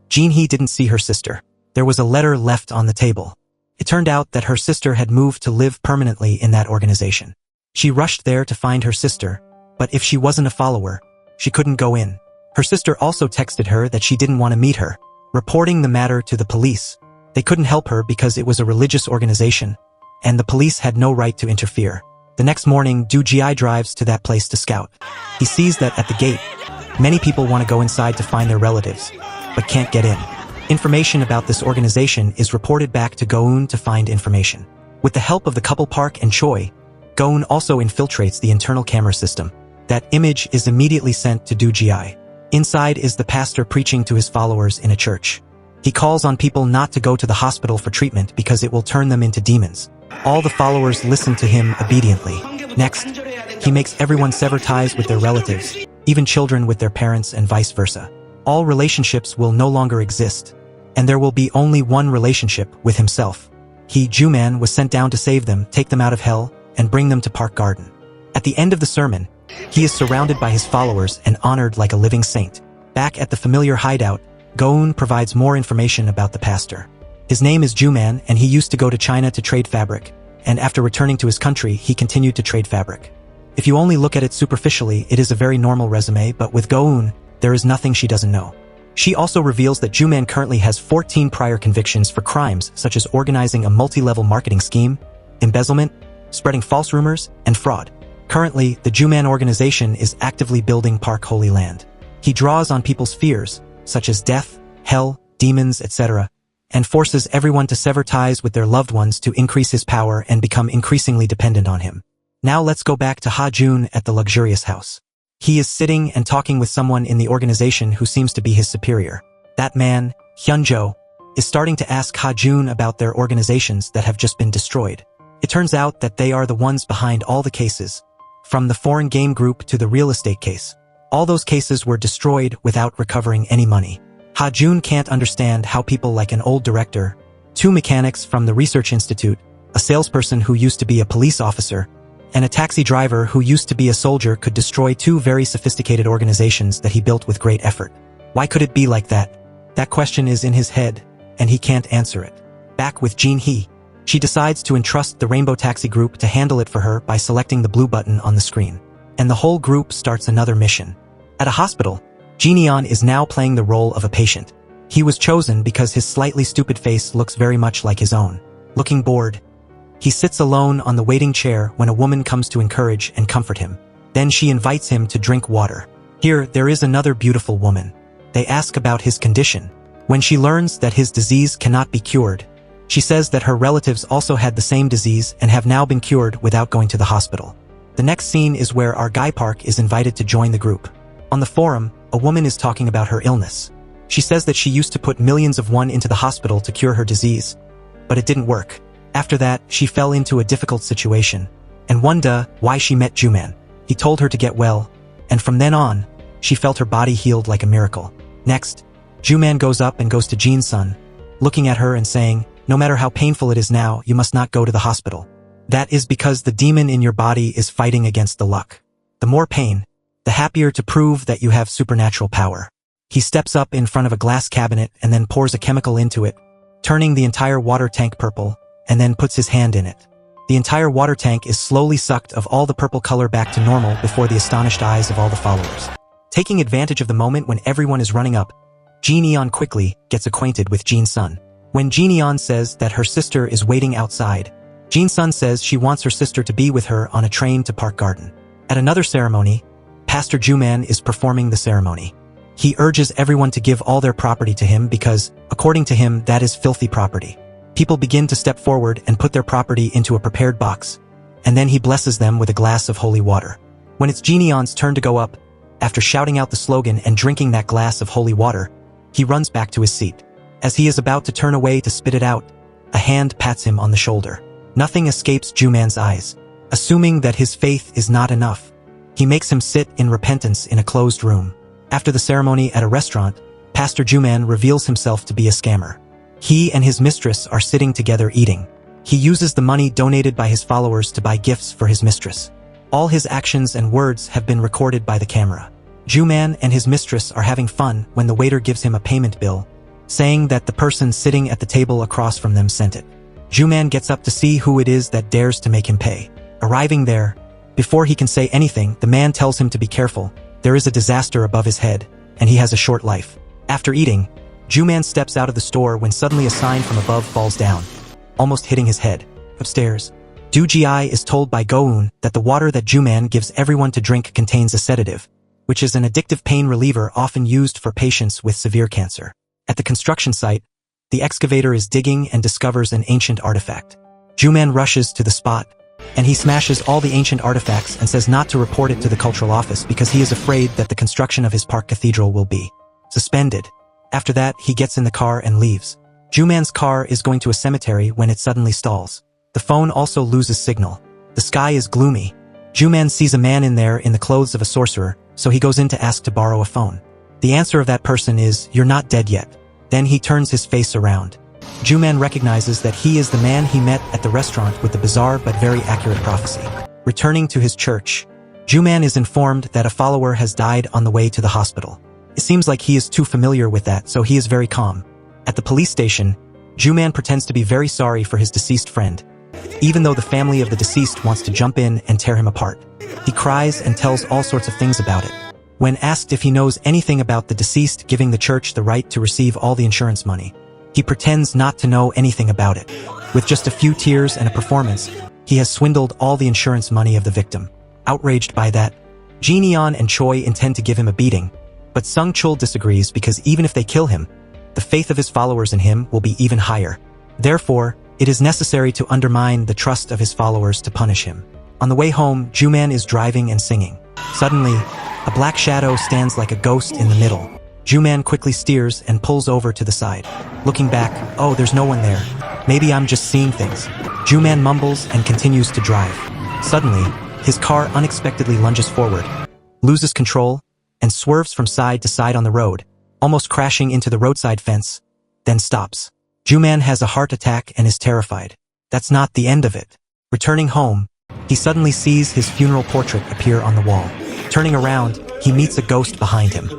Jin Hee didn't see her sister. There was a letter left on the table. It turned out that her sister had moved to live permanently in that organization. She rushed there to find her sister, but if she wasn't a follower, she couldn't go in. Her sister also texted her that she didn't want to meet her, reporting the matter to the police. They couldn't help her because it was a religious organization, and the police had no right to interfere. The next morning, Du Jiai drives to that place to scout. He sees that at the gate, many people want to go inside to find their relatives, but can't get in. Information about this organization is reported back to Go-eun to find information. With the help of the couple Park and Choi, Go-eun also infiltrates the internal camera system. That image is immediately sent to Du Jiai. Inside is the pastor preaching to his followers in a church. He calls on people not to go to the hospital for treatment because it will turn them into demons. All the followers listen to him obediently. Next, he makes everyone sever ties with their relatives, even children with their parents and vice versa. All relationships will no longer exist, and there will be only one relationship with himself. He, Juman, was sent down to save them, take them out of hell, and bring them to Park Garden. At the end of the sermon, he is surrounded by his followers and honored like a living saint. Back at the familiar hideout, Go-eun provides more information about the pastor. His name is Juman, and he used to go to China to trade fabric, and after returning to his country, he continued to trade fabric. If you only look at it superficially, it is a very normal resume, but with Go-eun, there is nothing she doesn't know. She also reveals that Juman currently has 14 prior convictions for crimes such as organizing a multi-level marketing scheme, embezzlement, spreading false rumors, and fraud. Currently, the Juman organization is actively building Park Holy Land. He draws on people's fears, such as death, hell, demons, etc., and forces everyone to sever ties with their loved ones to increase his power and become increasingly dependent on him. Now let's go back to Ha Jun at the luxurious house. He is sitting and talking with someone in the organization who seems to be his superior. That man, Hyunjo, is starting to ask Ha Jun about their organizations that have just been destroyed. It turns out that they are the ones behind all the cases, from the foreign game group to the real estate case. All those cases were destroyed without recovering any money. Ha Jun can't understand how people like an old director, 2 mechanics from the research institute, a salesperson who used to be a police officer, and a taxi driver who used to be a soldier could destroy 2 very sophisticated organizations that he built with great effort. Why could it be like that? That question is in his head, and he can't answer it. Back with Jin Hee. She decides to entrust the Rainbow Taxi Group to handle it for her by selecting the blue button on the screen. And the whole group starts another mission. At a hospital, Jin Yeon is now playing the role of a patient. He was chosen because his slightly stupid face looks very much like his own. Looking bored, he sits alone on the waiting chair when a woman comes to encourage and comfort him. Then she invites him to drink water. Here, there is another beautiful woman. They ask about his condition. When she learns that his disease cannot be cured, she says that her relatives also had the same disease and have now been cured without going to the hospital. The next scene is where our Guy Park is invited to join the group. On the forum, a woman is talking about her illness. She says that she used to put millions of won into the hospital to cure her disease, but it didn't work. After that, she fell into a difficult situation, and wondered why she met Juman. He told her to get well, and from then on, she felt her body healed like a miracle. Next, Juman goes up and goes to Jin's son, looking at her and saying, "No matter how painful it is now, you must not go to the hospital. That is because the demon in your body is fighting against the luck. The more pain, the happier to prove that you have supernatural power." He steps up in front of a glass cabinet and then pours a chemical into it, turning the entire water tank purple, and then puts his hand in it. The entire water tank is slowly sucked of all the purple color back to normal before the astonished eyes of all the followers. Taking advantage of the moment when everyone is running up, Jin Yeon quickly gets acquainted with Jin's son. When Jin Yeon says that her sister is waiting outside, Jin's son says she wants her sister to be with her on a train to Park Garden. At another ceremony, Pastor Juman is performing the ceremony. He urges everyone to give all their property to him because, according to him, that is filthy property. People begin to step forward and put their property into a prepared box, and then he blesses them with a glass of holy water. When it's Jin Yeon's turn to go up, after shouting out the slogan and drinking that glass of holy water, he runs back to his seat. As he is about to turn away to spit it out, a hand pats him on the shoulder. Nothing escapes Juman's eyes. Assuming that his faith is not enough, he makes him sit in repentance in a closed room. After the ceremony at a restaurant, Pastor Juman reveals himself to be a scammer. He and his mistress are sitting together eating. He uses the money donated by his followers to buy gifts for his mistress. All his actions and words have been recorded by the camera. Juman and his mistress are having fun when the waiter gives him a payment bill, saying that the person sitting at the table across from them sent it. Juman gets up to see who it is that dares to make him pay. Arriving there, before he can say anything, the man tells him to be careful. There is a disaster above his head, and he has a short life. After eating, Juman steps out of the store when suddenly a sign from above falls down, almost hitting his head. Upstairs, Do Ji is told by Go-eun that the water that Juman gives everyone to drink contains a sedative, which is an addictive pain reliever often used for patients with severe cancer. At the construction site, the excavator is digging and discovers an ancient artifact. Juman rushes to the spot, and he smashes all the ancient artifacts and says not to report it to the cultural office because he is afraid that the construction of his park cathedral will be suspended. After that, he gets in the car and leaves. Juman's car is going to a cemetery when it suddenly stalls. The phone also loses signal. The sky is gloomy. Juman sees a man in there in the clothes of a sorcerer, so he goes in to ask to borrow a phone. The answer of that person is, "You're not dead yet." Then he turns his face around. Juman recognizes that he is the man he met at the restaurant with the bizarre but very accurate prophecy. Returning to his church, Juman is informed that a follower has died on the way to the hospital. It seems like he is too familiar with that, so he is very calm. At the police station, Juman pretends to be very sorry for his deceased friend, even though the family of the deceased wants to jump in and tear him apart. He cries and tells all sorts of things about it. When asked if he knows anything about the deceased giving the church the right to receive all the insurance money, he pretends not to know anything about it. With just a few tears and a performance, he has swindled all the insurance money of the victim. Outraged by that, Jin Eon and Choi intend to give him a beating, but Sung Chul disagrees because even if they kill him, the faith of his followers in him will be even higher. Therefore, it is necessary to undermine the trust of his followers to punish him. On the way home, Juman is driving and singing. Suddenly, a black shadow stands like a ghost in the middle. Juman quickly steers and pulls over to the side. Looking back, oh, there's no one there. Maybe I'm just seeing things. Juman mumbles and continues to drive. Suddenly, his car unexpectedly lunges forward, loses control, and swerves from side to side on the road, almost crashing into the roadside fence, then stops. Juman has a heart attack and is terrified. That's not the end of it. Returning home, he suddenly sees his funeral portrait appear on the wall. Turning around, he meets a ghost behind him.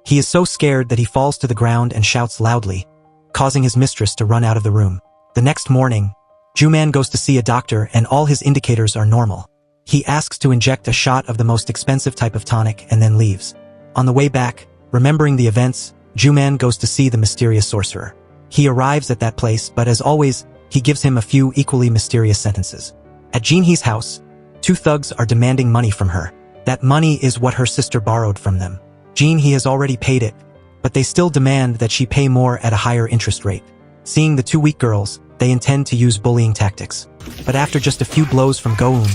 He is so scared that he falls to the ground and shouts loudly, causing his mistress to run out of the room. The next morning, Juman goes to see a doctor and all his indicators are normal. He asks to inject a shot of the most expensive type of tonic and then leaves. On the way back, remembering the events, Juman goes to see the mysterious sorcerer. He arrives at that place, but as always, he gives him a few equally mysterious sentences. At Jinhee's house, two thugs are demanding money from her. That money is what her sister borrowed from them. Jinhee has already paid it, but they still demand that she pay more at a higher interest rate. Seeing the two weak girls, they intend to use bullying tactics. But after just a few blows from Go-eun,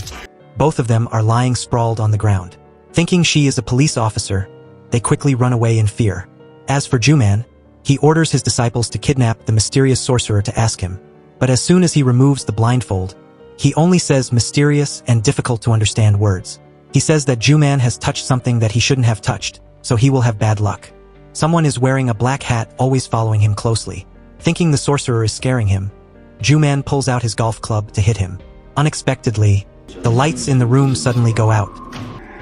both of them are lying sprawled on the ground. Thinking she is a police officer, they quickly run away in fear. As for Juman, he orders his disciples to kidnap the mysterious sorcerer to ask him. But as soon as he removes the blindfold, he only says mysterious and difficult to understand words. He says that Juman has touched something that he shouldn't have touched, so he will have bad luck. Someone is wearing a black hat, always following him closely. Thinking the sorcerer is scaring him, Juman pulls out his golf club to hit him. Unexpectedly, the lights in the room suddenly go out.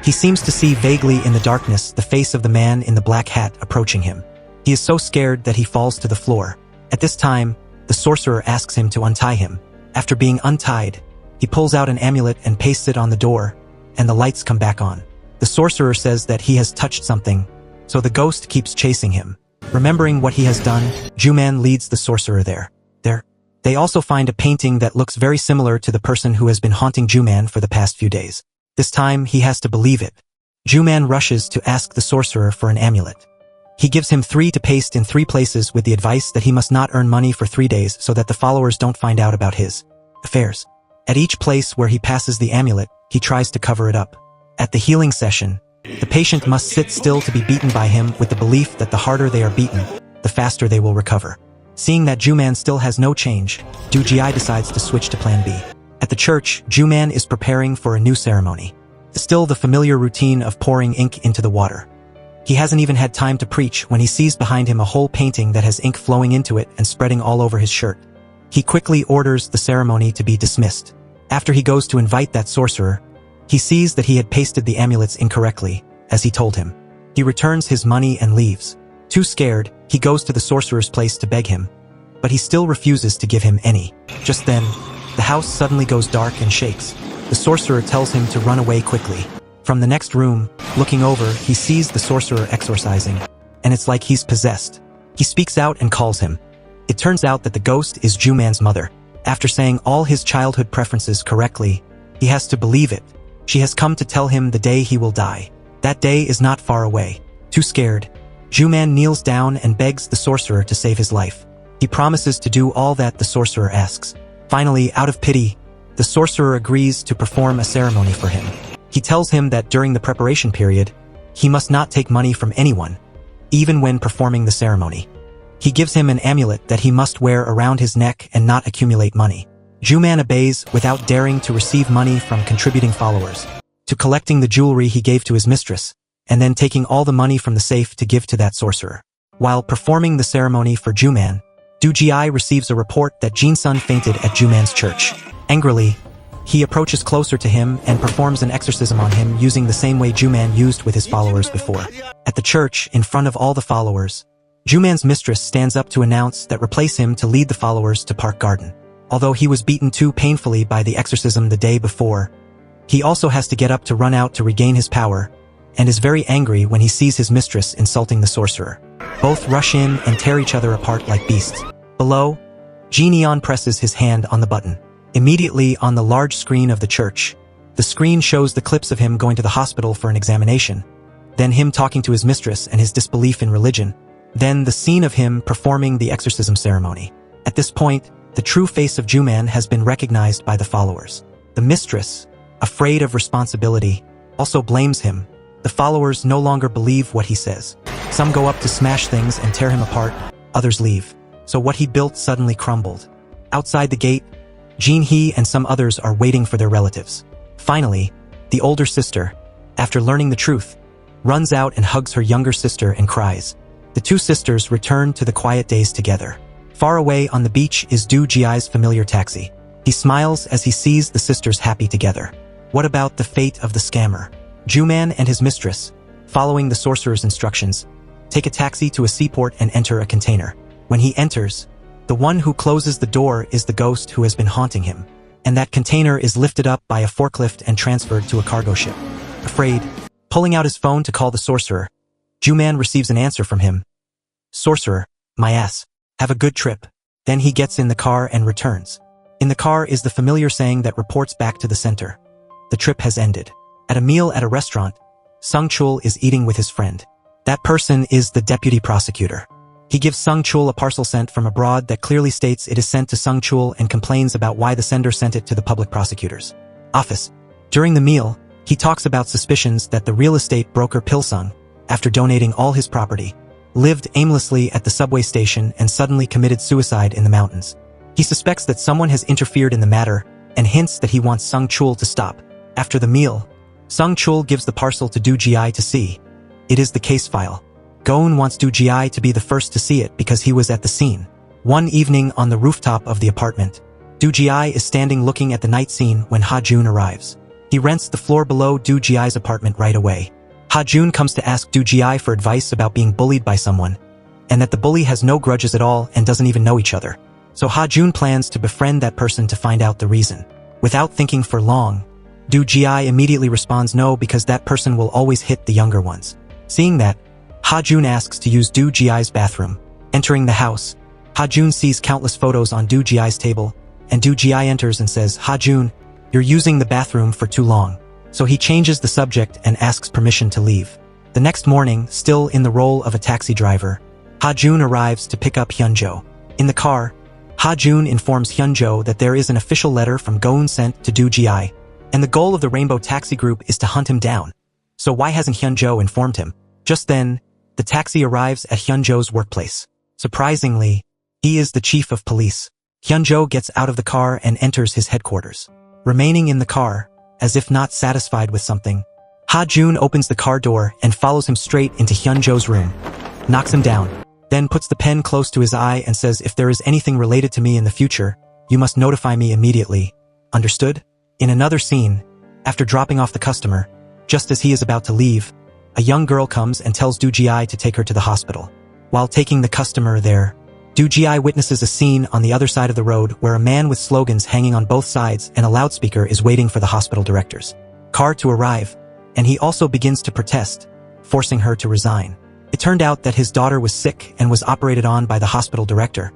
He seems to see vaguely in the darkness the face of the man in the black hat approaching him. He is so scared that he falls to the floor. At this time, the sorcerer asks him to untie him. After being untied, he pulls out an amulet and pastes it on the door, and the lights come back on. The sorcerer says that he has touched something, so the ghost keeps chasing him. Remembering what he has done, Juman leads the sorcerer there. They also find a painting that looks very similar to the person who has been haunting Juman for the past few days. This time, he has to believe it. Juman rushes to ask the sorcerer for an amulet. He gives him 3 to paste in 3 places with the advice that he must not earn money for 3 days so that the followers don't find out about his affairs. At each place where he passes the amulet, he tries to cover it up. At the healing session, the patient must sit still to be beaten by him with the belief that the harder they are beaten, the faster they will recover. Seeing that Juman still has no change, Do Ji decides to switch to plan B. At the church, Juman is preparing for a new ceremony. Still the familiar routine of pouring ink into the water. He hasn't even had time to preach when he sees behind him a whole painting that has ink flowing into it and spreading all over his shirt. He quickly orders the ceremony to be dismissed. After he goes to invite that sorcerer, he sees that he had pasted the amulets incorrectly, as he told him. He returns his money and leaves. Too scared, he goes to the sorcerer's place to beg him, but he still refuses to give him any. Just then, the house suddenly goes dark and shakes. The sorcerer tells him to run away quickly. From the next room, looking over, he sees the sorcerer exorcising, and it's like he's possessed. He speaks out and calls him. It turns out that the ghost is Juman's mother. After saying all his childhood preferences correctly, he has to believe it. She has come to tell him the day he will die. That day is not far away. Too scared, Juman kneels down and begs the sorcerer to save his life. He promises to do all that the sorcerer asks. Finally, out of pity, the sorcerer agrees to perform a ceremony for him. He tells him that during the preparation period, he must not take money from anyone, even when performing the ceremony. He gives him an amulet that he must wear around his neck and not accumulate money. Juman obeys without daring to receive money from contributing followers, to collecting the jewelry he gave to his mistress, and then taking all the money from the safe to give to that sorcerer. While performing the ceremony for Juman, Do Ji receives a report that Jin-sun fainted at Juman's church. Angrily, he approaches closer to him and performs an exorcism on him using the same way Juman used with his followers before. At the church, in front of all the followers, Juman's mistress stands up to announce that replace him to lead the followers to Park Garden. Although he was beaten too painfully by the exorcism the day before, he also has to get up to run out to regain his power, and is very angry when he sees his mistress insulting the sorcerer. Both rush in and tear each other apart like beasts. Below, Jin Eon presses his hand on the button. Immediately on the large screen of the church, The screen shows the clips of him going to the hospital for an examination, then him talking to his mistress and his disbelief in religion, then the scene of him performing the exorcism ceremony. At this point, the true face of Juman has been recognized by the followers. The mistress, afraid of responsibility, also blames him. The followers no longer believe what he says. Some go up to smash things and tear him apart, others leave. So what he built suddenly crumbled. Outside the gate, Jin Hee and some others are waiting for their relatives. Finally, the older sister, after learning the truth, runs out and hugs her younger sister and cries. The two sisters return to the quiet days together. Far away on the beach is Du Jiai's familiar taxi. He smiles as he sees the sisters happy together. What about the fate of the scammer? Juman and his mistress, following the sorcerer's instructions, take a taxi to a seaport and enter a container. When he enters, the one who closes the door is the ghost who has been haunting him, and that container is lifted up by a forklift and transferred to a cargo ship. Afraid, pulling out his phone to call the sorcerer, Juman receives an answer from him. Sorcerer, my ass, have a good trip. Then he gets in the car and returns. In the car is the familiar saying that reports back to the center. The trip has ended. At a meal at a restaurant, Sung Chul is eating with his friend. That person is the deputy prosecutor. He gives Sung Chul a parcel sent from abroad that clearly states it is sent to Sung Chul and complains about why the sender sent it to the public prosecutor's office. During the meal, he talks about suspicions that the real estate broker Pilsung, after donating all his property, lived aimlessly at the subway station and suddenly committed suicide in the mountains. He suspects that someone has interfered in the matter and hints that he wants Sung Chul to stop. After the meal, Sung Chul gives the parcel to Du Jiai to see. It is the case file. Goun wants Du Jiai to be the first to see it because he was at the scene. One evening on the rooftop of the apartment, Du Jiai is standing looking at the night scene when Ha Jun arrives. He rents the floor below Du Jiai's apartment right away. Ha Jun comes to ask Du Jiai for advice about being bullied by someone, and that the bully has no grudges at all and doesn't even know each other. So Ha Jun plans to befriend that person to find out the reason. Without thinking for long, Du Jiai immediately responds no because that person will always hit the younger ones. Seeing that, Ha Jun asks to use Du Jiai's bathroom. Entering the house, Ha Jun sees countless photos on Du Jiai's table, and Du Jiai enters and says, Ha Jun, you're using the bathroom for too long. So he changes the subject and asks permission to leave. The next morning, still in the role of a taxi driver, Ha Jun arrives to pick up Hyunjo. In the car, Ha Jun informs Hyunjo that there is an official letter from Goun sent to Du Jiai, and the goal of the Rainbow Taxi Group is to hunt him down. So why hasn't Hyunjo informed him? Just then, the taxi arrives at Hyunjo's workplace. Surprisingly, he is the chief of police. Hyunjo gets out of the car and enters his headquarters. Remaining in the car, as if not satisfied with something, Ha Jun opens the car door and follows him straight into Hyunjo's room, knocks him down, then puts the pen close to his eye and says, if there is anything related to me in the future, you must notify me immediately. Understood? In another scene, after dropping off the customer, just as he is about to leave, a young girl comes and tells Du Jiai to take her to the hospital. While taking the customer there, Du Jiai witnesses a scene on the other side of the road where a man with slogans hanging on both sides and a loudspeaker is waiting for the hospital director's car to arrive, and he also begins to protest, forcing her to resign. It turned out that his daughter was sick and was operated on by the hospital director,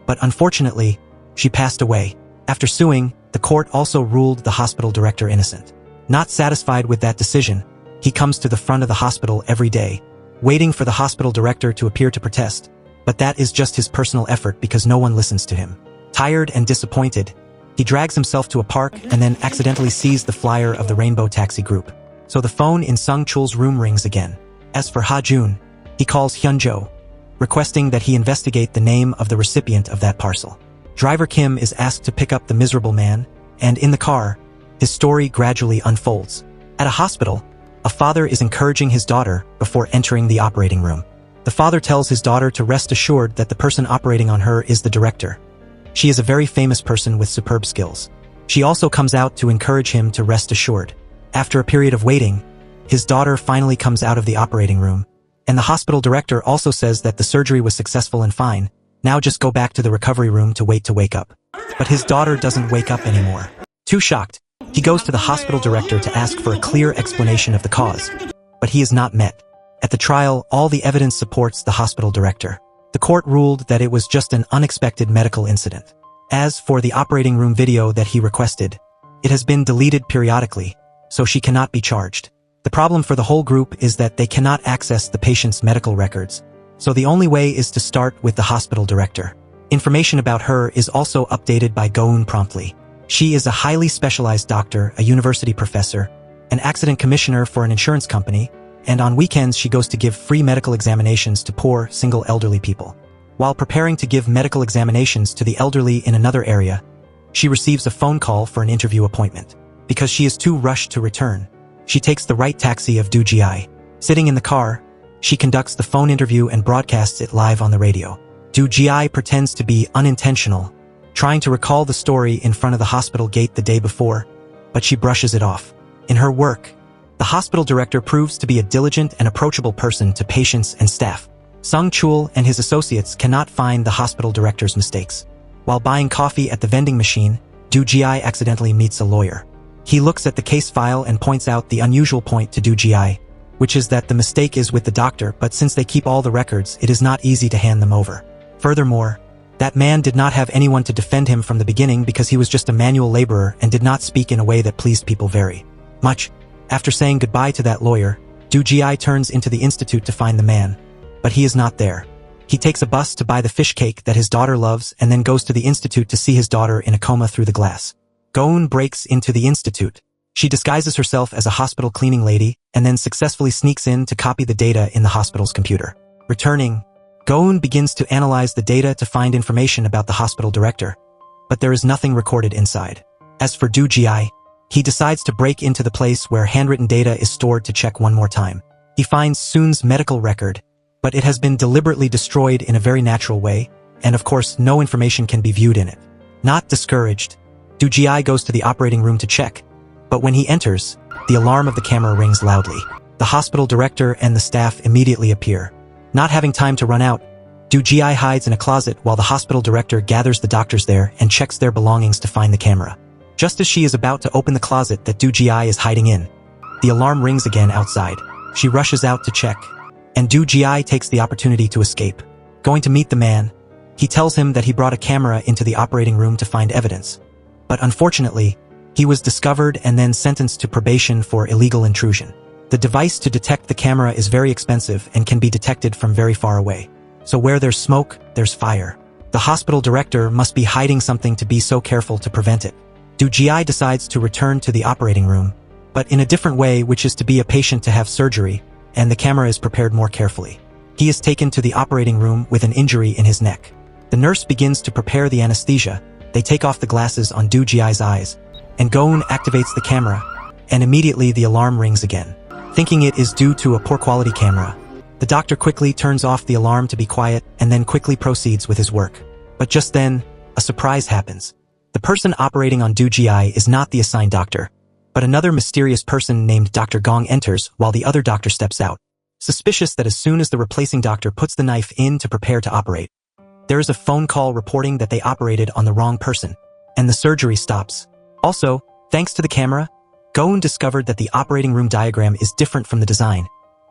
but unfortunately, she passed away. After suing, the court also ruled the hospital director innocent. Not satisfied with that decision, he comes to the front of the hospital every day, waiting for the hospital director to appear to protest, but that is just his personal effort because no one listens to him. Tired and disappointed, he drags himself to a park and then accidentally sees the flyer of the Rainbow Taxi Group. So the phone in Sung Chul's room rings again. As for Ha Jun, he calls Hyunjo, requesting that he investigate the name of the recipient of that parcel. Driver Kim is asked to pick up the miserable man, and in the car, his story gradually unfolds. At a hospital, a father is encouraging his daughter before entering the operating room. The father tells his daughter to rest assured that the person operating on her is the director. She is a very famous person with superb skills. She also comes out to encourage him to rest assured. After a period of waiting, his daughter finally comes out of the operating room, and the hospital director also says that the surgery was successful and fine. Now just go back to the recovery room to wait to wake up. But his daughter doesn't wake up anymore. Too shocked, he goes to the hospital director to ask for a clear explanation of the cause, but he is not met. At the trial, all the evidence supports the hospital director. The court ruled that it was just an unexpected medical incident. As for the operating room video that he requested, it has been deleted periodically, so she cannot be charged. The problem for the whole group is that they cannot access the patient's medical records, so the only way is to start with the hospital director. Information about her is also updated by Go-eun promptly. She is a highly specialized doctor, a university professor, an accident commissioner for an insurance company, and on weekends she goes to give free medical examinations to poor, single elderly people. While preparing to give medical examinations to the elderly in another area, she receives a phone call for an interview appointment. Because she is too rushed to return, she takes the right taxi of Do Ji-ai. Sitting in the car, she conducts the phone interview and broadcasts it live on the radio. Do Ji-ai pretends to be unintentional, trying to recall the story in front of the hospital gate the day before, but she brushes it off. In her work, the hospital director proves to be a diligent and approachable person to patients and staff. Sung Chul and his associates cannot find the hospital director's mistakes. While buying coffee at the vending machine, Do Ji-ai accidentally meets a lawyer. He looks at the case file and points out the unusual point to Do Ji-ai, which is that the mistake is with the doctor, but since they keep all the records, it is not easy to hand them over. Furthermore, that man did not have anyone to defend him from the beginning because he was just a manual laborer and did not speak in a way that pleased people very much. After saying goodbye to that lawyer, Do Ji-ai turns into the institute to find the man, but he is not there. He takes a bus to buy the fish cake that his daughter loves and then goes to the institute to see his daughter in a coma through the glass. Go-eun breaks into the institute. She disguises herself as a hospital cleaning lady and then successfully sneaks in to copy the data in the hospital's computer. Returning, Go-eun begins to analyze the data to find information about the hospital director, but there is nothing recorded inside. As for Do Ji-ai, he decides to break into the place where handwritten data is stored to check one more time. He finds Soon's medical record, but it has been deliberately destroyed in a very natural way, and of course no information can be viewed in it. Not discouraged, Do Ji-ai goes to the operating room to check, but when he enters, the alarm of the camera rings loudly. The hospital director and the staff immediately appear. Not having time to run out, Do Ji-ai hides in a closet while the hospital director gathers the doctors there and checks their belongings to find the camera. Just as she is about to open the closet that Do Ji-ai is hiding in, the alarm rings again outside. She rushes out to check, and Do Ji-ai takes the opportunity to escape. Going to meet the man, he tells him that he brought a camera into the operating room to find evidence. But unfortunately, he was discovered and then sentenced to probation for illegal intrusion. The device to detect the camera is very expensive and can be detected from very far away. So where there's smoke, there's fire. The hospital director must be hiding something to be so careful to prevent it. Do Ji-ai decides to return to the operating room, but in a different way, which is to be a patient to have surgery, and the camera is prepared more carefully. He is taken to the operating room with an injury in his neck. The nurse begins to prepare the anesthesia. They take off the glasses on Do Ji-ai's eyes, and Go-eun activates the camera, and immediately the alarm rings again. Thinking it is due to a poor quality camera, the doctor quickly turns off the alarm to be quiet and then quickly proceeds with his work. But just then, a surprise happens. The person operating on Do Ji-ai is not the assigned doctor, but another mysterious person named Dr. Gong enters while the other doctor steps out, suspicious that as soon as the replacing doctor puts the knife in to prepare to operate, there is a phone call reporting that they operated on the wrong person, and the surgery stops. Also, thanks to the camera, Go-eun discovered that the operating room diagram is different from the design,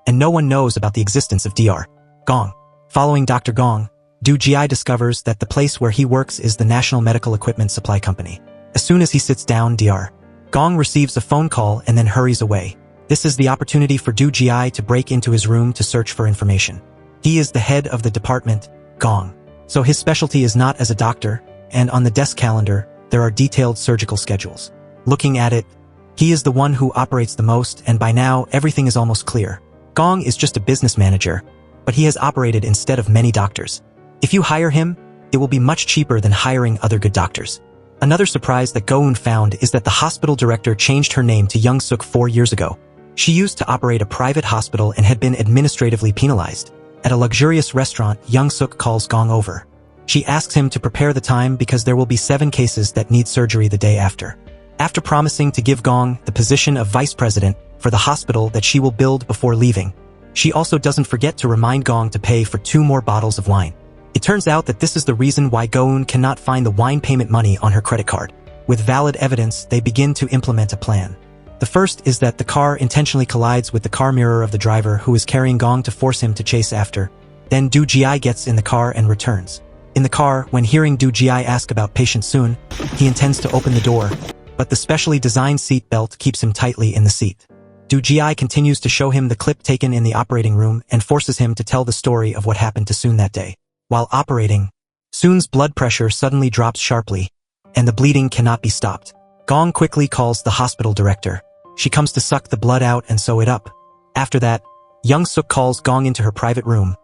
and no one knows about the existence of Dr. Gong. Following Dr. Gong, Do Ji-ai discovers that the place where he works is the National Medical Equipment Supply Company. As soon as he sits down, Dr. Gong receives a phone call and then hurries away. This is the opportunity for Do Ji-ai to break into his room to search for information. He is the head of the department, Gong, so his specialty is not as a doctor, and on the desk calendar, there are detailed surgical schedules. Looking at it, he is the one who operates the most, and by now, everything is almost clear. Gong is just a business manager, but he has operated instead of many doctors. If you hire him, it will be much cheaper than hiring other good doctors. Another surprise that Go-eun found is that the hospital director changed her name to Young Suk 4 years ago. She used to operate a private hospital and had been administratively penalized. At a luxurious restaurant, Young Suk calls Gong over. She asks him to prepare the time because there will be 7 cases that need surgery the day after. After promising to give Gong the position of vice president for the hospital that she will build before leaving, she also doesn't forget to remind Gong to pay for 2 more bottles of wine. It turns out that this is the reason why Go-eun cannot find the wine payment money on her credit card. With valid evidence, they begin to implement a plan. The first is that the car intentionally collides with the car mirror of the driver who is carrying Gong to force him to chase after. Then Do Ji-ai gets in the car and returns. In the car, when hearing Do Ji-ai ask about patient Soon, he intends to open the door, but the specially designed seat belt keeps him tightly in the seat. Du Ji continues to show him the clip taken in the operating room and forces him to tell the story of what happened to Soon that day. While operating, Soon's blood pressure suddenly drops sharply, and the bleeding cannot be stopped. Gong quickly calls the hospital director. She comes to suck the blood out and sew it up. After that, Young Suk calls Gong into her private room,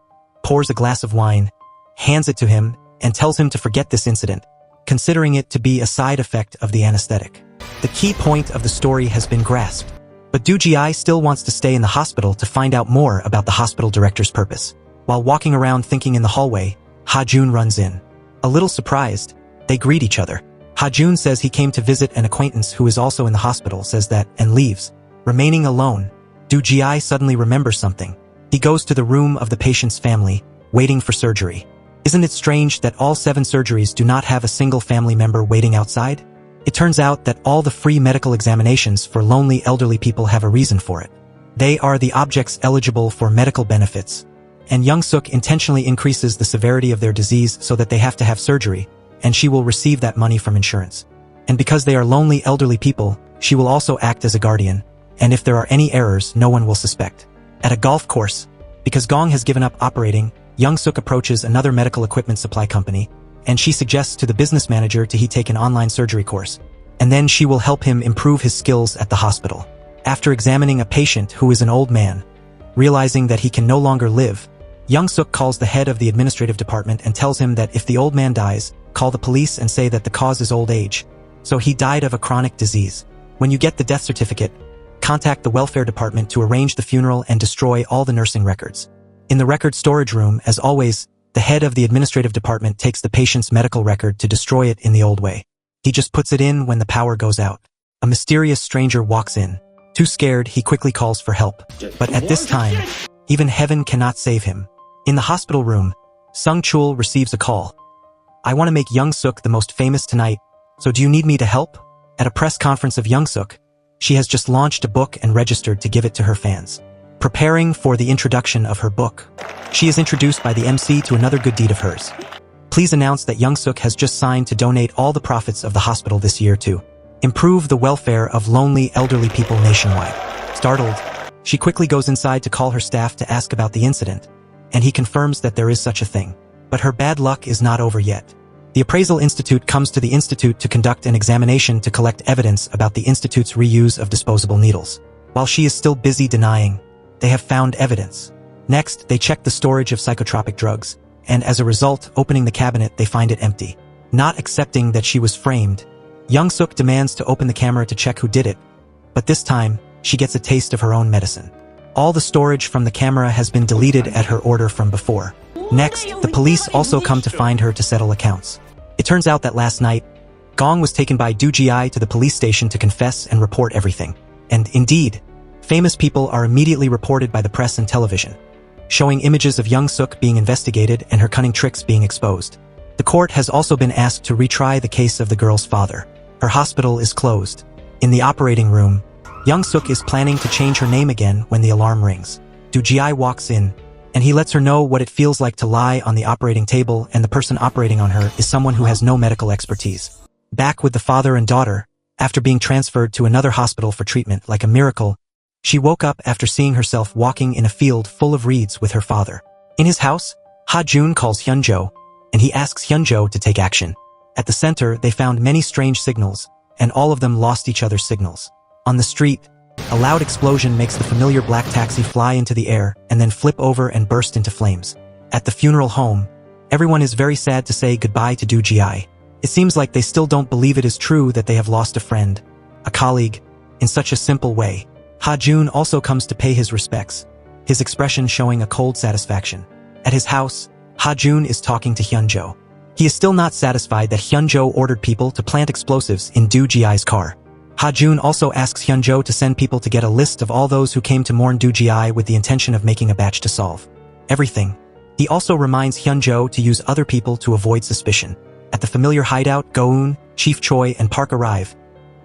pours a glass of wine, hands it to him, and tells him to forget this incident, considering it to be a side effect of the anesthetic. The key point of the story has been grasped, but Du Ji still wants to stay in the hospital to find out more about the hospital director's purpose. While walking around thinking in the hallway, Ha Jun runs in. A little surprised, they greet each other. Ha Jun says he came to visit an acquaintance who is also in the hospital, says that, and leaves. Remaining alone, Du Ji suddenly remembers something. He goes to the room of the patient's family, waiting for surgery. Isn't it strange that all 7 surgeries do not have a single family member waiting outside? It turns out that all the free medical examinations for lonely elderly people have a reason for it. They are the objects eligible for medical benefits, and Young Suk intentionally increases the severity of their disease so that they have to have surgery, and she will receive that money from insurance. And because they are lonely elderly people, she will also act as a guardian, and if there are any errors, no one will suspect. At a golf course, because Gong has given up operating, Young Suk approaches another medical equipment supply company, and she suggests to the business manager he take an online surgery course, and then she will help him improve his skills at the hospital. After examining a patient who is an old man, realizing that he can no longer live, Young Suk calls the head of the administrative department and tells him that if the old man dies, call the police and say that the cause is old age. So he died of a chronic disease. When you get the death certificate, contact the welfare department to arrange the funeral and destroy all the nursing records. In the record storage room, as always, the head of the administrative department takes the patient's medical record to destroy it in the old way. He just puts it in when the power goes out. A mysterious stranger walks in. Too scared, he quickly calls for help. But at this time, even heaven cannot save him. In the hospital room, Sung Chul receives a call. I want to make Young Suk the most famous tonight, so do you need me to help? At a press conference of Young Suk, she has just launched a book and registered to give it to her fans. Preparing for the introduction of her book, she is introduced by the MC to another good deed of hers. Please announce that Young Suk has just signed to donate all the profits of the hospital this year to improve the welfare of lonely elderly people nationwide. Startled, she quickly goes inside to call her staff to ask about the incident, and he confirms that there is such a thing. But her bad luck is not over yet. The Appraisal Institute comes to the institute to conduct an examination to collect evidence about the institute's reuse of disposable needles. While she is still busy denying, they have found evidence. Next, they check the storage of psychotropic drugs, and as a result, opening the cabinet, they find it empty. Not accepting that she was framed, Young Suk demands to open the camera to check who did it, but this time, she gets a taste of her own medicine. All the storage from the camera has been deleted at her order from before. Next, the police also come to find her to settle accounts. It turns out that last night, Gong was taken by Du Ji to the police station to confess and report everything. And indeed, famous people are immediately reported by the press and television, showing images of Young Suk being investigated and her cunning tricks being exposed. The court has also been asked to retry the case of the girl's father. Her hospital is closed. In the operating room, Young Suk is planning to change her name again when the alarm rings. Du Ji walks in, and he lets her know what it feels like to lie on the operating table, and the person operating on her is someone who has no medical expertise. Back with the father and daughter, after being transferred to another hospital for treatment like a miracle, she woke up after seeing herself walking in a field full of reeds with her father. In his house, Ha Jun calls Hyunjo, and he asks Hyunjo to take action. At the center, they found many strange signals, and all of them lost each other's signals. On the street, a loud explosion makes the familiar black taxi fly into the air and then flip over and burst into flames. At the funeral home, everyone is very sad to say goodbye to Du Ji. It seems like they still don't believe it is true that they have lost a friend, a colleague, in such a simple way. Ha Jun also comes to pay his respects, his expression showing a cold satisfaction. At his house, Ha Jun is talking to Hyunjo. He is still not satisfied that Hyunjo ordered people to plant explosives in Du Ji's car. Ha Jun also asks Hyunjo to send people to get a list of all those who came to mourn Du Ji with the intention of making a batch to solve everything. He also reminds Hyunjo to use other people to avoid suspicion. At the familiar hideout, Go-eun, Chief Choi, and Park arrive.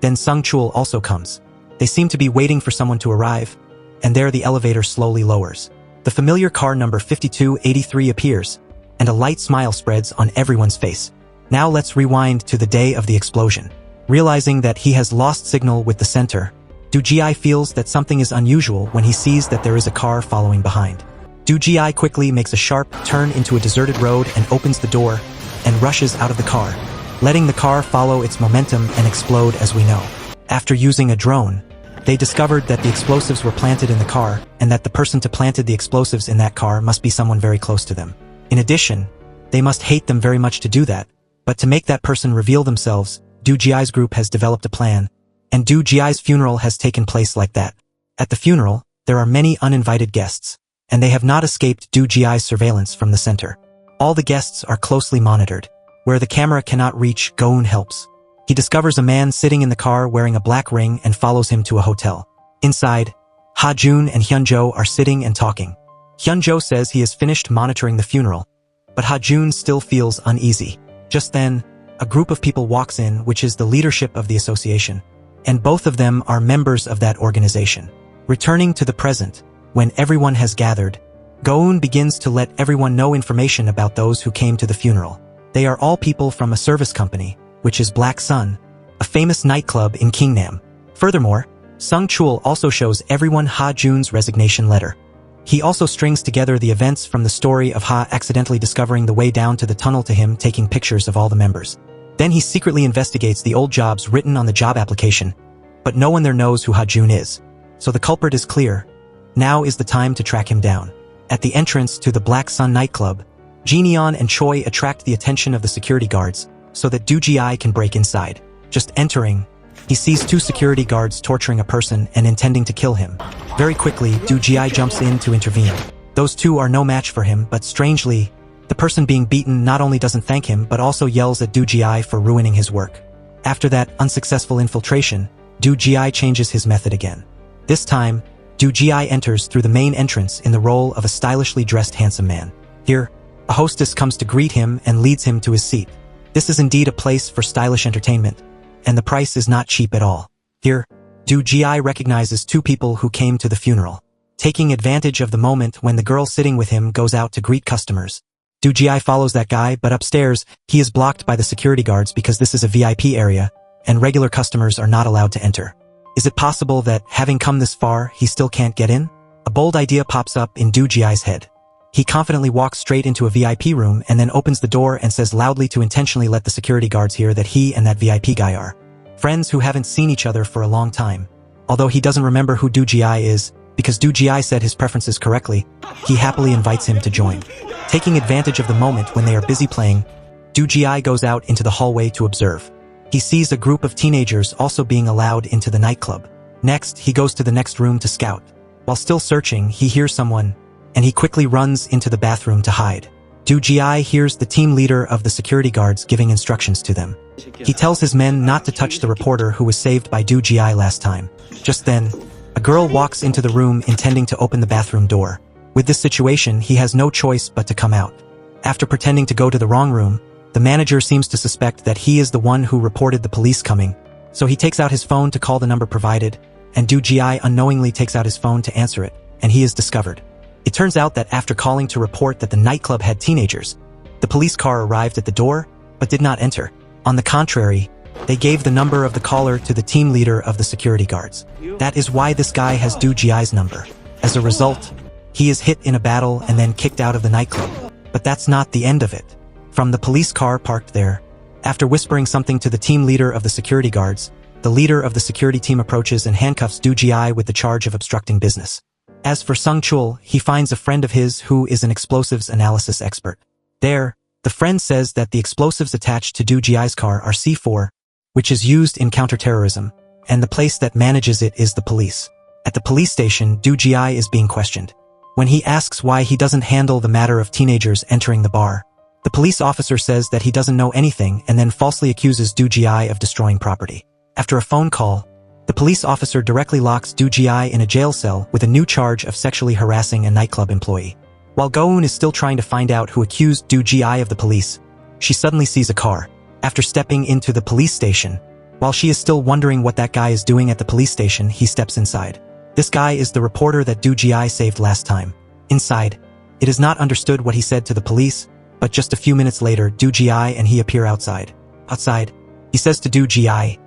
Then Sung Chul also comes. They seem to be waiting for someone to arrive, and there the elevator slowly lowers. The familiar car number 5283 appears, and a light smile spreads on everyone's face. Now let's rewind to the day of the explosion. Realizing that he has lost signal with the center, Du Ji feels that something is unusual when he sees that there is a car following behind. Du Ji quickly makes a sharp turn into a deserted road and opens the door and rushes out of the car, letting the car follow its momentum and explode as we know. After using a drone, they discovered that the explosives were planted in the car and that the person to planted the explosives in that car must be someone very close to them. In addition, they must hate them very much to do that, but to make that person reveal themselves, Du Ji's group has developed a plan, and Du Ji's funeral has taken place like that. At the funeral, there are many uninvited guests, and they have not escaped Du Ji's surveillance from the center. All the guests are closely monitored. Where the camera cannot reach, Go-eun helps. He discovers a man sitting in the car wearing a black ring and follows him to a hotel. Inside, Ha-jun and Hyun-jo are sitting and talking. Hyun-jo says he has finished monitoring the funeral, but Ha-jun still feels uneasy. Just then, a group of people walks in, which is the leadership of the association, and both of them are members of that organization. Returning to the present, when everyone has gathered, Go-eun begins to let everyone know information about those who came to the funeral. They are all people from a service company, which is Black Sun, a famous nightclub in Kingnam. Furthermore, Sung Chul also shows everyone Ha-jun's resignation letter. He also strings together the events from the story of Ha accidentally discovering the way down to the tunnel to him taking pictures of all the members. Then he secretly investigates the old jobs written on the job application, but no one there knows who Ha-jun is. So the culprit is clear. Now is the time to track him down. At the entrance to the Black Sun nightclub, Jineon and Choi attract the attention of the security guards so that Du Ji can break inside. Just entering, he sees two security guards torturing a person and intending to kill him. Very quickly, Du Ji jumps in to intervene. Those two are no match for him, but strangely, the person being beaten not only doesn't thank him but also yells at Du Ji for ruining his work. After that unsuccessful infiltration, Du Ji changes his method again. This time, Du Ji enters through the main entrance in the role of a stylishly dressed handsome man. Here, a hostess comes to greet him and leads him to his seat. This is indeed a place for stylish entertainment, and the price is not cheap at all. Here, Du Ji recognizes two people who came to the funeral. Taking advantage of the moment when the girl sitting with him goes out to greet customers, Du Ji follows that guy, but upstairs, he is blocked by the security guards because this is a VIP area, and regular customers are not allowed to enter. Is it possible that, having come this far, he still can't get in? A bold idea pops up in Du Ji's head. He confidently walks straight into a VIP room and then opens the door and says loudly to intentionally let the security guards hear that he and that VIP guy are friends who haven't seen each other for a long time. Although he doesn't remember who Du Ji is, because Du Ji said his preferences correctly, he happily invites him to join. Taking advantage of the moment when they are busy playing, Du Ji goes out into the hallway to observe. He sees a group of teenagers also being allowed into the nightclub. Next, he goes to the next room to scout. While still searching, he hears someone, and he quickly runs into the bathroom to hide. Du Ji hears the team leader of the security guards giving instructions to them. He tells his men not to touch the reporter who was saved by Du Ji last time. Just then, a girl walks into the room intending to open the bathroom door. With this situation, he has no choice but to come out. After pretending to go to the wrong room, the manager seems to suspect that he is the one who reported the police coming, so he takes out his phone to call the number provided, and Du Ji unknowingly takes out his phone to answer it, and he is discovered. It turns out that after calling to report that the nightclub had teenagers, the police car arrived at the door, but did not enter. On the contrary, they gave the number of the caller to the team leader of the security guards. That is why this guy has Du Ji's number. As a result, he is hit in a battle and then kicked out of the nightclub. But that's not the end of it. From the police car parked there, after whispering something to the team leader of the security guards, the leader of the security team approaches and handcuffs Du Ji with the charge of obstructing business. As for Sung Chul, he finds a friend of his who is an explosives analysis expert. There, the friend says that the explosives attached to Du Ji's car are C4, which is used in counterterrorism, and the place that manages it is the police. At the police station, Du Ji is being questioned. When he asks why he doesn't handle the matter of teenagers entering the bar, the police officer says that he doesn't know anything and then falsely accuses Du Ji of destroying property. After a phone call, the police officer directly locks Du Ji in a jail cell with a new charge of sexually harassing a nightclub employee. While Go-eun is still trying to find out who accused Du Ji of the police, she suddenly sees a car. After stepping into the police station, while she is still wondering what that guy is doing at the police station, he steps inside. This guy is the reporter that Du Ji saved last time. Inside, it is not understood what he said to the police, but just a few minutes later, Du Ji and he appear outside. Outside, he says to Du Ji,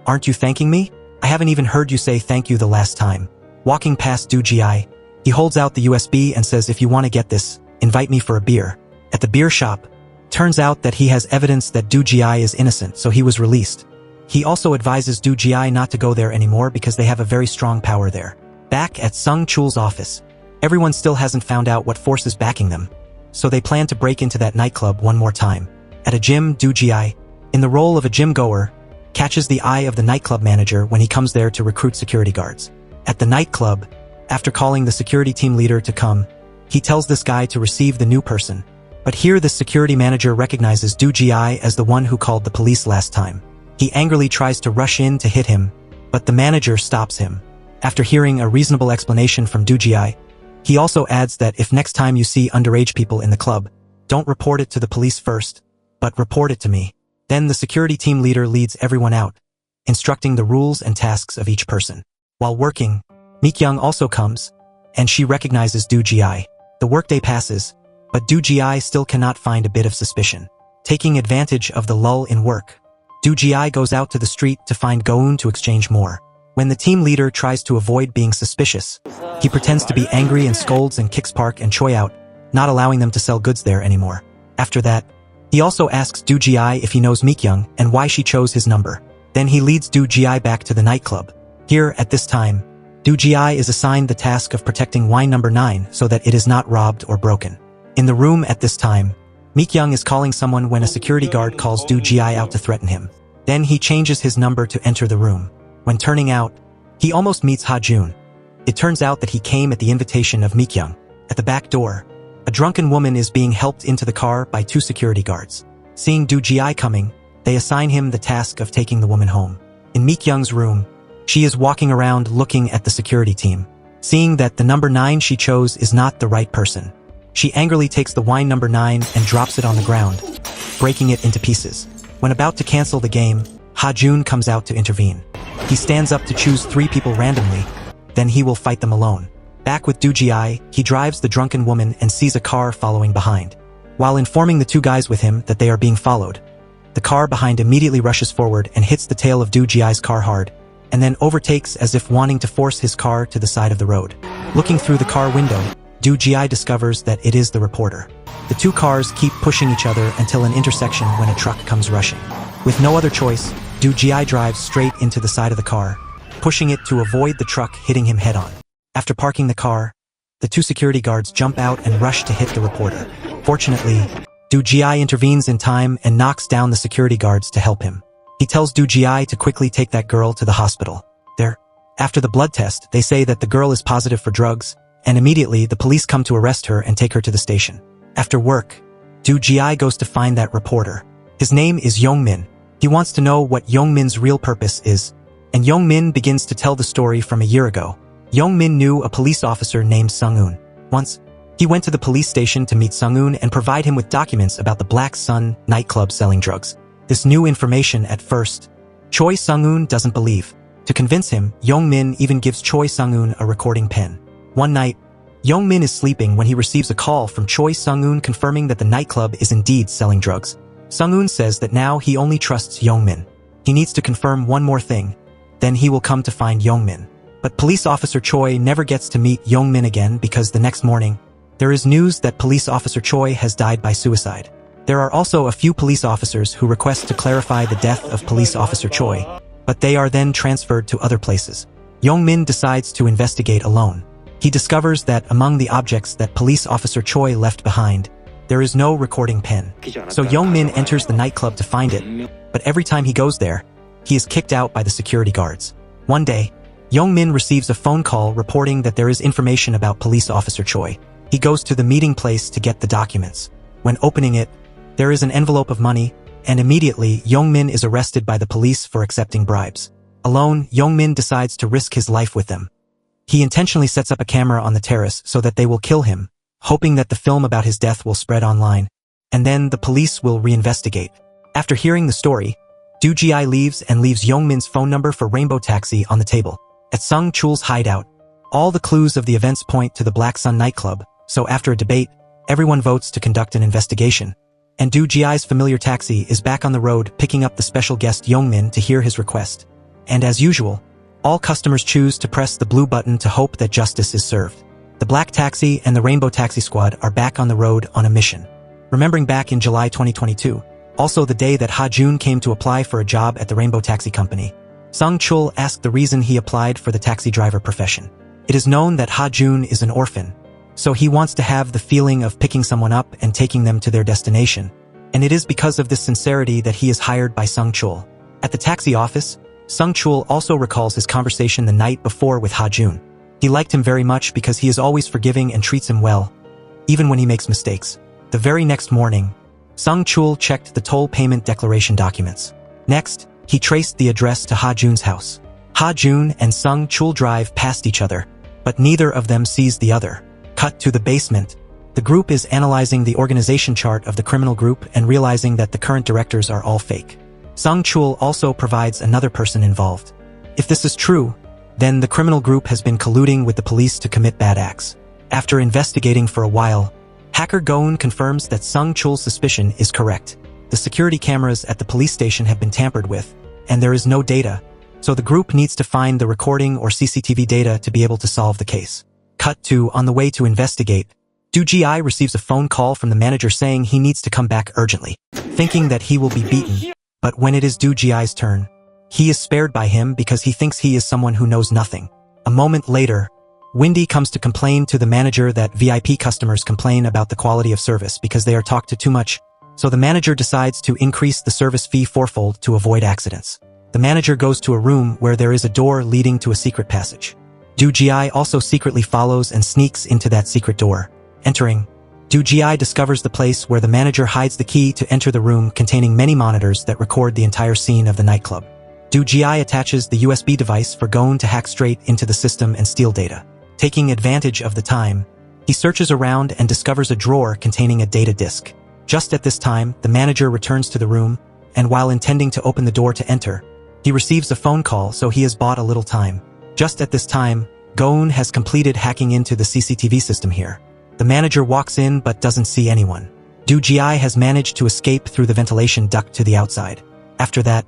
Aren't you thanking me? I haven't even heard you say thank you the last time. Walking past Du Ji, he holds out the USB and says, if you want to get this, invite me for a beer. At the beer shop, turns out that he has evidence that Du Ji is innocent, so he was released. He also advises Du Ji not to go there anymore because they have a very strong power there. Back at Sung Chul's office, everyone still hasn't found out what force is backing them, so they plan to break into that nightclub one more time. At a gym, Du Ji, in the role of a gym goer, catches the eye of the nightclub manager when he comes there to recruit security guards. At the nightclub, after calling the security team leader to come, he tells this guy to receive the new person. But here the security manager recognizes Du Ji as the one who called the police last time. He angrily tries to rush in to hit him, but the manager stops him. After hearing a reasonable explanation from Du Ji, he also adds that if next time you see underage people in the club, don't report it to the police first, but report it to me. Then the security team leader leads everyone out, instructing the rules and tasks of each person. While working, Mi-kyung also comes, and she recognizes Du Ji. The workday passes, but Du Ji still cannot find a bit of suspicion. Taking advantage of the lull in work, Du Ji goes out to the street to find Go-eun to exchange more. When the team leader tries to avoid being suspicious, he pretends to be angry and scolds and kicks Park and Choi out, not allowing them to sell goods there anymore. After that, he also asks Du Ji if he knows Mi-kyung and why she chose his number. Then he leads Du Ji back to the nightclub. Here, at this time, Du Ji is assigned the task of protecting wine number 9 so that it is not robbed or broken. In the room at this time, Mi-kyung is calling someone when a security guard calls Du Ji out to threaten him. Then he changes his number to enter the room. When turning out, he almost meets Ha-jun. It turns out that he came at the invitation of Mi-kyung. At the back door, a drunken woman is being helped into the car by 2 security guards. Seeing Du Ji coming, they assign him the task of taking the woman home. In Mi-kyung's room, she is walking around looking at the security team. Seeing that the number 9 she chose is not the right person, she angrily takes the wine number 9 and drops it on the ground, breaking it into pieces. When about to cancel the game, Ha-jun comes out to intervene. He stands up to choose 3 people randomly, then he will fight them alone. Back with Du Ji, he drives the drunken woman and sees a car following behind. While informing the 2 guys with him that they are being followed, the car behind immediately rushes forward and hits the tail of Du Ji's car hard, and then overtakes as if wanting to force his car to the side of the road. Looking through the car window, Du Ji discovers that it is the reporter. The 2 cars keep pushing each other until an intersection when a truck comes rushing. With no other choice, Du Ji drives straight into the side of the car, pushing it to avoid the truck hitting him head-on. After parking the car, the 2 security guards jump out and rush to hit the reporter. Fortunately, Du Ji intervenes in time and knocks down the security guards to help him. He tells Du Ji to quickly take that girl to the hospital. There, after the blood test, they say that the girl is positive for drugs, and immediately the police come to arrest her and take her to the station. After work, Du Ji goes to find that reporter. His name is Yong-min. He wants to know what Yong-min's real purpose is, and Yong-min begins to tell the story from a year ago. Yong-min knew a police officer named Sung-eun. Once, he went to the police station to meet Sung-eun and provide him with documents about the Black Sun nightclub selling drugs. This new information at first, Choi Sung-eun doesn't believe. To convince him, Yong-min even gives Choi Sung-eun a recording pen. One night, Yong-min is sleeping when he receives a call from Choi Sung-eun confirming that the nightclub is indeed selling drugs. Sung-eun says that now he only trusts Yong-min. He needs to confirm one more thing, then he will come to find Yong-min. But police officer Choi never gets to meet Yong-min again because the next morning, there is news that police officer Choi has died by suicide. There are also a few police officers who request to clarify the death of police officer Choi, but they are then transferred to other places. Yong-min decides to investigate alone. He discovers that among the objects that police officer Choi left behind, there is no recording pen. So Yong-min enters the nightclub to find it, but every time he goes there, he is kicked out by the security guards. One day, Yong-min receives a phone call reporting that there is information about police officer Choi. He goes to the meeting place to get the documents. When opening it, there is an envelope of money, and immediately Yong-min is arrested by the police for accepting bribes. Alone, Yong-min decides to risk his life with them. He intentionally sets up a camera on the terrace so that they will kill him, hoping that the film about his death will spread online, and then the police will reinvestigate. After hearing the story, Du Ji leaves and leaves Yong-min's phone number for Rainbow Taxi on the table. At Sung Chul's hideout, all the clues of the events point to the Black Sun nightclub, so after a debate, everyone votes to conduct an investigation. And Du Ji's familiar taxi is back on the road picking up the special guest Yong-min to hear his request. And as usual, all customers choose to press the blue button to hope that justice is served. The Black Taxi and the Rainbow Taxi Squad are back on the road on a mission. Remembering back in July 2022, also the day that Ha-Jun came to apply for a job at the Rainbow Taxi Company, Sung-chul asked the reason he applied for the taxi driver profession. It is known that Ha-Jun is an orphan, so he wants to have the feeling of picking someone up and taking them to their destination. And it is because of this sincerity that he is hired by Sung-chul. At the taxi office, Sung-chul also recalls his conversation the night before with Ha-Jun. He liked him very much because he is always forgiving and treats him well, even when he makes mistakes. The very next morning, Sung-chul checked the toll payment declaration documents. Next, he traced the address to Ha-Jun's house. Ha-Jun and Sung-chul drive past each other, but neither of them sees the other. Cut to the basement. The group is analyzing the organization chart of the criminal group and realizing that the current directors are all fake. Sung-chul also provides another person involved. If this is true, then the criminal group has been colluding with the police to commit bad acts. After investigating for a while, hacker Go-eun confirms that Sung-chul's suspicion is correct. The security cameras at the police station have been tampered with, and there is no data, so the group needs to find the recording or CCTV data to be able to solve the case. Cut to on the way to investigate. Do Ji-I receives a phone call from the manager saying he needs to come back urgently, thinking that he will be beaten. But when it is Do Ji-I's turn, he is spared by him because he thinks he is someone who knows nothing. A moment later, Windy comes to complain to the manager that VIP customers complain about the quality of service because they are talked to too much, so the manager decides to increase the service fee fourfold to avoid accidents. The manager goes to a room where there is a door leading to a secret passage. Do Ji-I also secretly follows and sneaks into that secret door. Entering, Do Ji-I discovers the place where the manager hides the key to enter the room containing many monitors that record the entire scene of the nightclub. Do Ji-I attaches the USB device for Go-eun to hack straight into the system and steal data. Taking advantage of the time, he searches around and discovers a drawer containing a data disk. Just at this time, the manager returns to the room, and while intending to open the door to enter, he receives a phone call, so he has bought a little time. Just at this time, Go-eun has completed hacking into the CCTV system here. The manager walks in but doesn't see anyone. Do Ji-I has managed to escape through the ventilation duct to the outside. After that,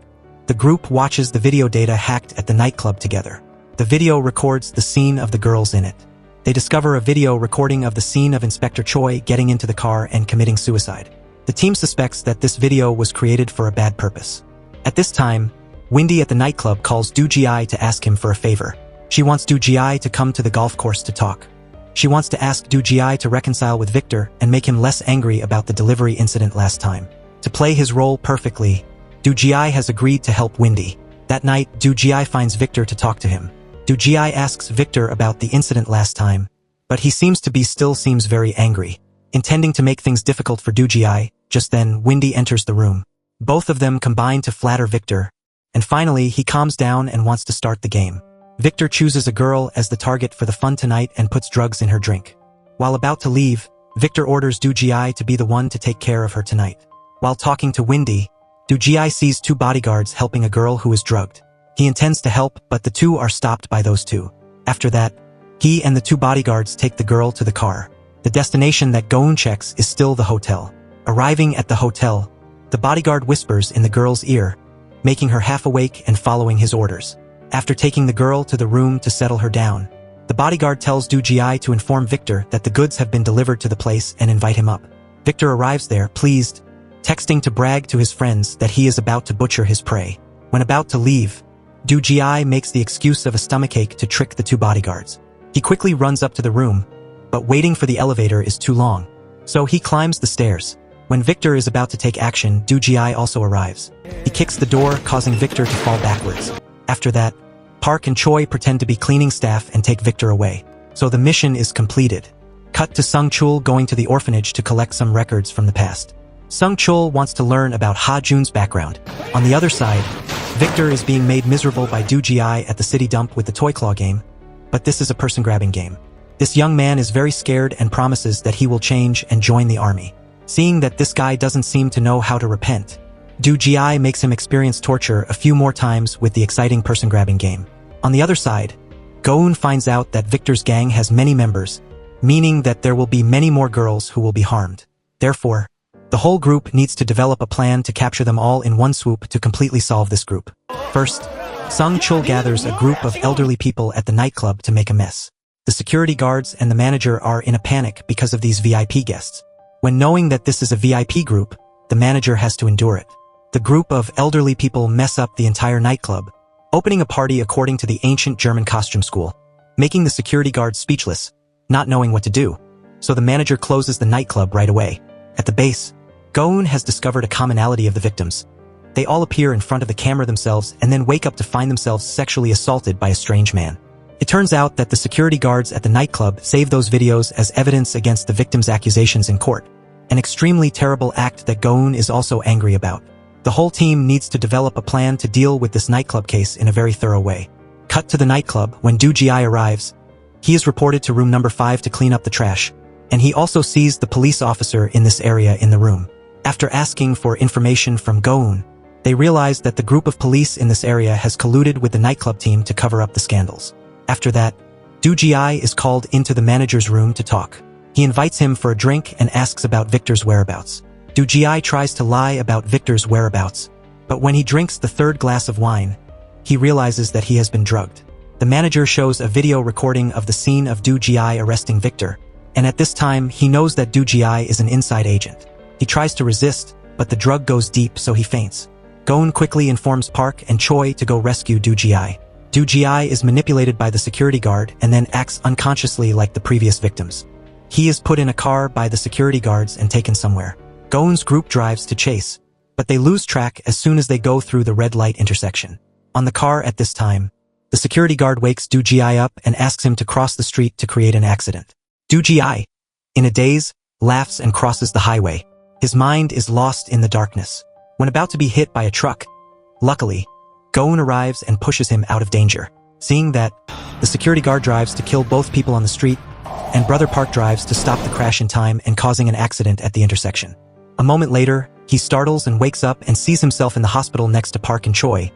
the group watches the video data hacked at the nightclub together. The video records the scene of the girls in it. They discover a video recording of the scene of Inspector Choi getting into the car and committing suicide. The team suspects that this video was created for a bad purpose. At this time, Windy at the nightclub calls Do Ji-I to ask him for a favor. She wants Do Ji-I to come to the golf course to talk. She wants to ask Do Ji-I to reconcile with Victor and make him less angry about the delivery incident last time. To play his role perfectly, Do Ji-I has agreed to help Windy. That night, Do Ji-I finds Victor to talk to him. Do Ji-I asks Victor about the incident last time, but he still seems very angry. Intending to make things difficult for Do Ji-I, just then Windy enters the room. Both of them combine to flatter Victor, and finally he calms down and wants to start the game. Victor chooses a girl as the target for the fun tonight and puts drugs in her drink. While about to leave, Victor orders Do Ji-I to be the one to take care of her tonight. While talking to Windy, Do Ji-I sees two bodyguards helping a girl who is drugged. He intends to help, but the two are stopped by those two. After that, he and the two bodyguards take the girl to the car. The destination that Go-eun checks is still the hotel. Arriving at the hotel, the bodyguard whispers in the girl's ear, making her half awake and following his orders. After taking the girl to the room to settle her down, the bodyguard tells Do Ji-I to inform Victor that the goods have been delivered to the place and invite him up. Victor arrives there, pleased, texting to brag to his friends that he is about to butcher his prey. When about to leave, Do Ji-I makes the excuse of a stomachache to trick the two bodyguards. He quickly runs up to the room, but waiting for the elevator is too long, so he climbs the stairs. When Victor is about to take action, Do Ji-I also arrives. He kicks the door, causing Victor to fall backwards. After that, Park and Choi pretend to be cleaning staff and take Victor away. So the mission is completed. Cut to Sung-chul going to the orphanage to collect some records from the past. Sung-chul wants to learn about Ha-Jun's background. On the other side, Victor is being made miserable by Do Ji-I at the city dump with the toy claw game, but this is a person-grabbing game. This young man is very scared and promises that he will change and join the army. Seeing that this guy doesn't seem to know how to repent, Do Ji-I makes him experience torture a few more times with the exciting person-grabbing game. On the other side, Go-eun finds out that Victor's gang has many members, meaning that there will be many more girls who will be harmed. Therefore, The whole group needs to develop a plan to capture them all in one swoop to completely solve this group. First, Sung Chul gathers a group of elderly people at the nightclub to make a mess. The security guards and the manager are in a panic because of these VIP guests. When knowing that this is a VIP group, the manager has to endure it. The group of elderly people mess up the entire nightclub, opening a party according to the ancient German costume school, making the security guards speechless, not knowing what to do. So the manager closes the nightclub right away. At the base, Go-eun has discovered a commonality of the victims. They all appear in front of the camera themselves and then wake up to find themselves sexually assaulted by a strange man. It turns out that the security guards at the nightclub save those videos as evidence against the victims' accusations in court, an extremely terrible act that Go-eun is also angry about. The whole team needs to develop a plan to deal with this nightclub case in a very thorough way. Cut to the nightclub when Do Ji arrives. He is reported to room number 5 to clean up the trash, and he also sees the police officer in this area in the room. After asking for information from Go-eun, they realize that the group of police in this area has colluded with the nightclub team to cover up the scandals. After that, Do Ji is called into the manager's room to talk. He invites him for a drink and asks about Victor's whereabouts. Do Ji tries to lie about Victor's whereabouts, but when he drinks the third glass of wine, he realizes that he has been drugged. The manager shows a video recording of the scene of Do Ji arresting Victor, and at this time he knows that Do Ji is an inside agent. He tries to resist, but the drug goes deep so he faints. Go-eun quickly informs Park and Choi to go rescue Do Ji. Do Ji is manipulated by the security guard and then acts unconsciously like the previous victims. He is put in a car by the security guards and taken somewhere. Go-eun's group drives to chase, but they lose track as soon as they go through the red light intersection. On the car at this time, the security guard wakes Do Ji up and asks him to cross the street to create an accident. Do Ji, in a daze, laughs and crosses the highway. His mind is lost in the darkness. When about to be hit by a truck, luckily, Go-eun arrives and pushes him out of danger. Seeing that, the security guard drives to kill both people on the street, and Brother Park drives to stop the crash in time and causing an accident at the intersection. A moment later, he startles and wakes up and sees himself in the hospital next to Park and Choi,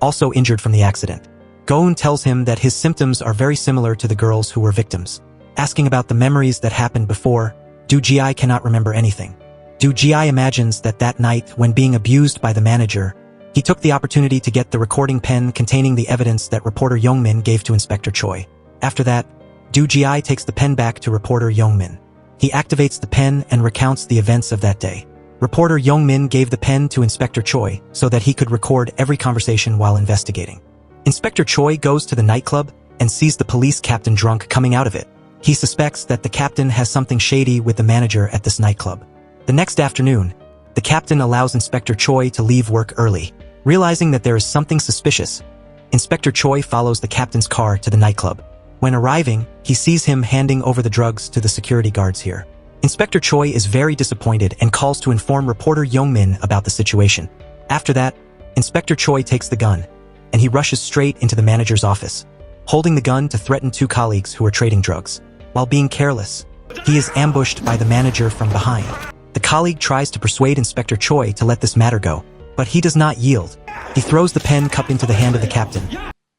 also injured from the accident. Go-eun tells him that his symptoms are very similar to the girls who were victims. Asking about the memories that happened before, Do Ji cannot remember anything. Do Ji imagines that that night, when being abused by the manager, he took the opportunity to get the recording pen containing the evidence that reporter Youngmin gave to Inspector Choi. After that, Do Ji takes the pen back to reporter Youngmin. He activates the pen and recounts the events of that day. Reporter Youngmin gave the pen to Inspector Choi so that he could record every conversation while investigating. Inspector Choi goes to the nightclub and sees the police captain drunk coming out of it. He suspects that the captain has something shady with the manager at this nightclub. The next afternoon, the captain allows Inspector Choi to leave work early. Realizing that there is something suspicious, Inspector Choi follows the captain's car to the nightclub. When arriving, he sees him handing over the drugs to the security guards here. Inspector Choi is very disappointed and calls to inform reporter Youngmin about the situation. After that, Inspector Choi takes the gun, and he rushes straight into the manager's office, holding the gun to threaten two colleagues who are trading drugs. While being careless, he is ambushed by the manager from behind. The colleague tries to persuade Inspector Choi to let this matter go, but he does not yield. He throws the pen cup into the hand of the captain,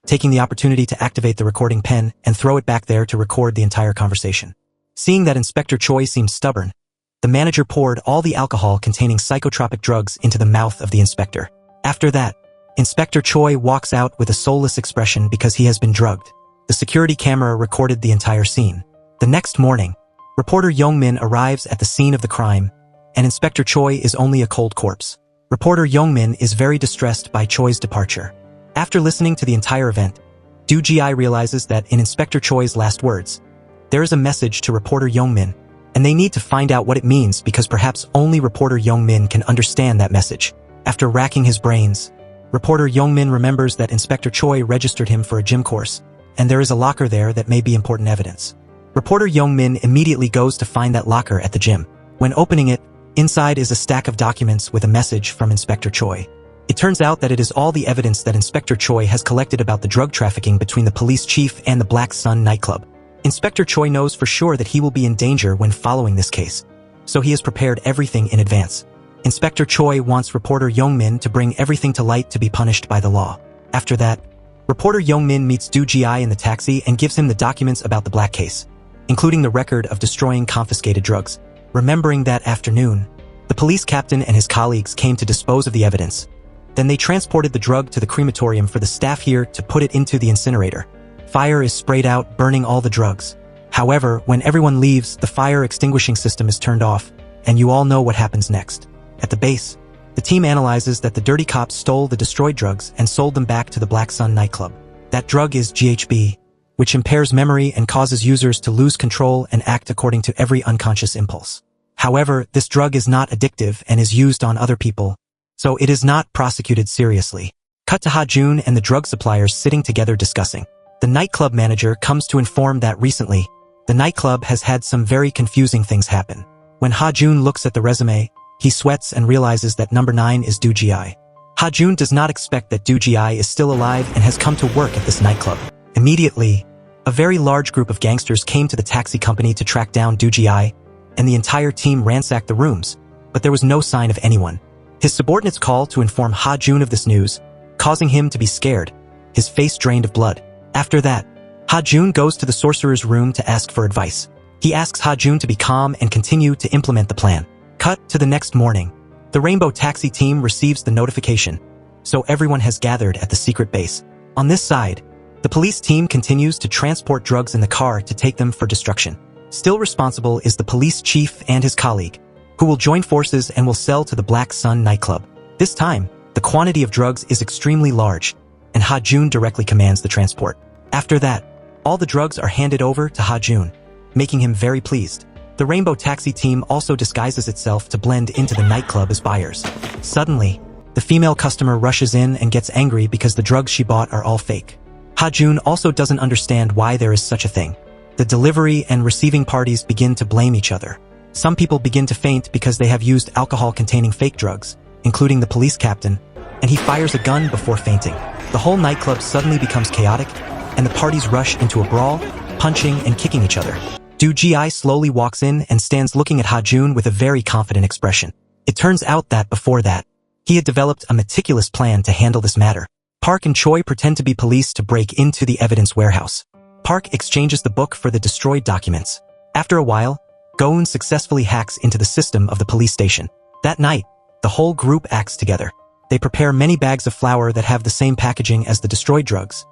taking the opportunity to activate the recording pen and throw it back there to record the entire conversation. Seeing that Inspector Choi seemed stubborn, the manager poured all the alcohol containing psychotropic drugs into the mouth of the inspector. After that, Inspector Choi walks out with a soulless expression because he has been drugged. The security camera recorded the entire scene. The next morning, reporter Youngmin arrives at the scene of the crime, and Inspector Choi is only a cold corpse. Reporter Youngmin is very distressed by Choi's departure. After listening to the entire event, Do Ji realizes that in Inspector Choi's last words, there is a message to reporter Youngmin, and they need to find out what it means because perhaps only reporter Youngmin can understand that message. After racking his brains, reporter Youngmin remembers that Inspector Choi registered him for a gym course, and there is a locker there that may be important evidence. Reporter Youngmin immediately goes to find that locker at the gym. When opening it, inside is a stack of documents with a message from Inspector Choi. It turns out that it is all the evidence that Inspector Choi has collected about the drug trafficking between the police chief and the Black Sun nightclub. Inspector Choi knows for sure that he will be in danger when following this case, so he has prepared everything in advance. Inspector Choi wants reporter Youngmin to bring everything to light to be punished by the law. After that, reporter Youngmin meets Do Ji in the taxi and gives him the documents about the Black case, including the record of destroying confiscated drugs. Remembering that afternoon, the police captain and his colleagues came to dispose of the evidence. Then they transported the drug to the crematorium for the staff here to put it into the incinerator. Fire is sprayed out, burning all the drugs. However, when everyone leaves, the fire extinguishing system is turned off, and you all know what happens next. At the base, the team analyzes that the dirty cops stole the destroyed drugs and sold them back to the Black Sun nightclub. That drug is GHB, which impairs memory and causes users to lose control and act according to every unconscious impulse. However, this drug is not addictive and is used on other people, so it is not prosecuted seriously. Cut to Ha-Jun and the drug suppliers sitting together discussing. The nightclub manager comes to inform that recently, the nightclub has had some very confusing things happen. When Ha-Jun looks at the resume, he sweats and realizes that number 9 is Do Ji-ai. Ha-Jun does not expect that Do Ji-ai is still alive and has come to work at this nightclub. Immediately, a very large group of gangsters came to the taxi company to track down Do Ji-ai, and the entire team ransacked the rooms, but there was no sign of anyone. His subordinates call to inform Ha-Jun of this news, causing him to be scared, his face drained of blood. After that, Ha-Jun goes to the sorcerer's room to ask for advice. He asks Ha-Jun to be calm and continue to implement the plan. Cut to the next morning. The Rainbow Taxi team receives the notification, so everyone has gathered at the secret base. On this side, the police team continues to transport drugs in the car to take them for destruction. Still responsible is the police chief and his colleague, who will join forces and will sell to the Black Sun nightclub. This time, the quantity of drugs is extremely large, and Ha-Jun directly commands the transport. After that, all the drugs are handed over to Ha-Jun, making him very pleased. The Rainbow Taxi team also disguises itself to blend into the nightclub as buyers. Suddenly, the female customer rushes in and gets angry because the drugs she bought are all fake. Ha-Jun also doesn't understand why there is such a thing. The delivery and receiving parties begin to blame each other. Some people begin to faint because they have used alcohol containing fake drugs, including the police captain, and he fires a gun before fainting. The whole nightclub suddenly becomes chaotic, and the parties rush into a brawl, punching and kicking each other. Do Ji-ai slowly walks in and stands looking at Ha-Jun with a very confident expression. It turns out that before that, he had developed a meticulous plan to handle this matter. Park and Choi pretend to be police to break into the evidence warehouse. Park exchanges the book for the destroyed documents. After a while, Go-eun successfully hacks into the system of the police station. That night, the whole group acts together. They prepare many bags of flour that have the same packaging as the destroyed drugs.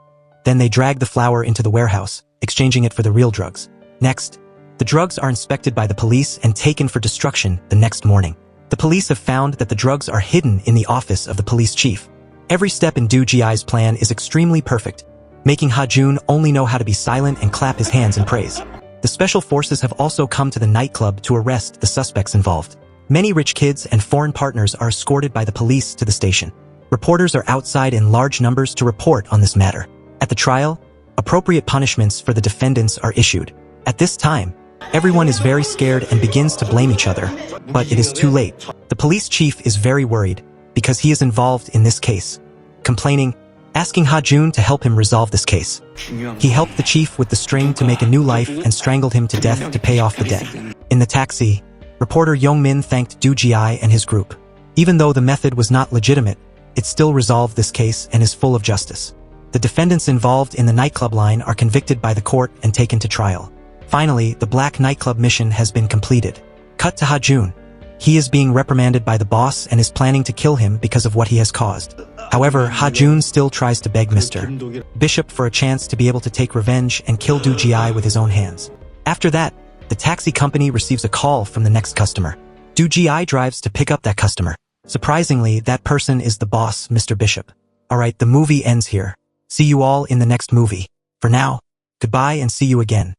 Then they drag the flour into the warehouse, exchanging it for the real drugs. Next, the drugs are inspected by the police and taken for destruction the next morning. The police have found that the drugs are hidden in the office of the police chief. Every step in Do Ji-ai's plan is extremely perfect, making Ha-Jun only know how to be silent and clap his hands in praise. The special forces have also come to the nightclub to arrest the suspects involved. Many rich kids and foreign partners are escorted by the police to the station. Reporters are outside in large numbers to report on this matter. At the trial, appropriate punishments for the defendants are issued. At this time, everyone is very scared and begins to blame each other, but it is too late. The police chief is very worried because he is involved in this case, complaining, asking Ha-Jun to help him resolve this case. He helped the chief with the string to make a new life and strangled him to death to pay off the debt. In the taxi, reporter Young-min thanked Do Ji-ai and his group. Even though the method was not legitimate, it still resolved this case and is full of justice. The defendants involved in the nightclub line are convicted by the court and taken to trial. Finally, the black nightclub mission has been completed. Cut to Ha-Jun. He is being reprimanded by the boss and is planning to kill him because of what he has caused. However, Ha-Jun still tries to beg Mr. Bishop for a chance to be able to take revenge and kill Do Ji-ai with his own hands. After that, the taxi company receives a call from the next customer. Do Ji-ai drives to pick up that customer. Surprisingly, that person is the boss, Mr. Bishop. Alright, the movie ends here. See you all in the next movie. For now, goodbye and see you again.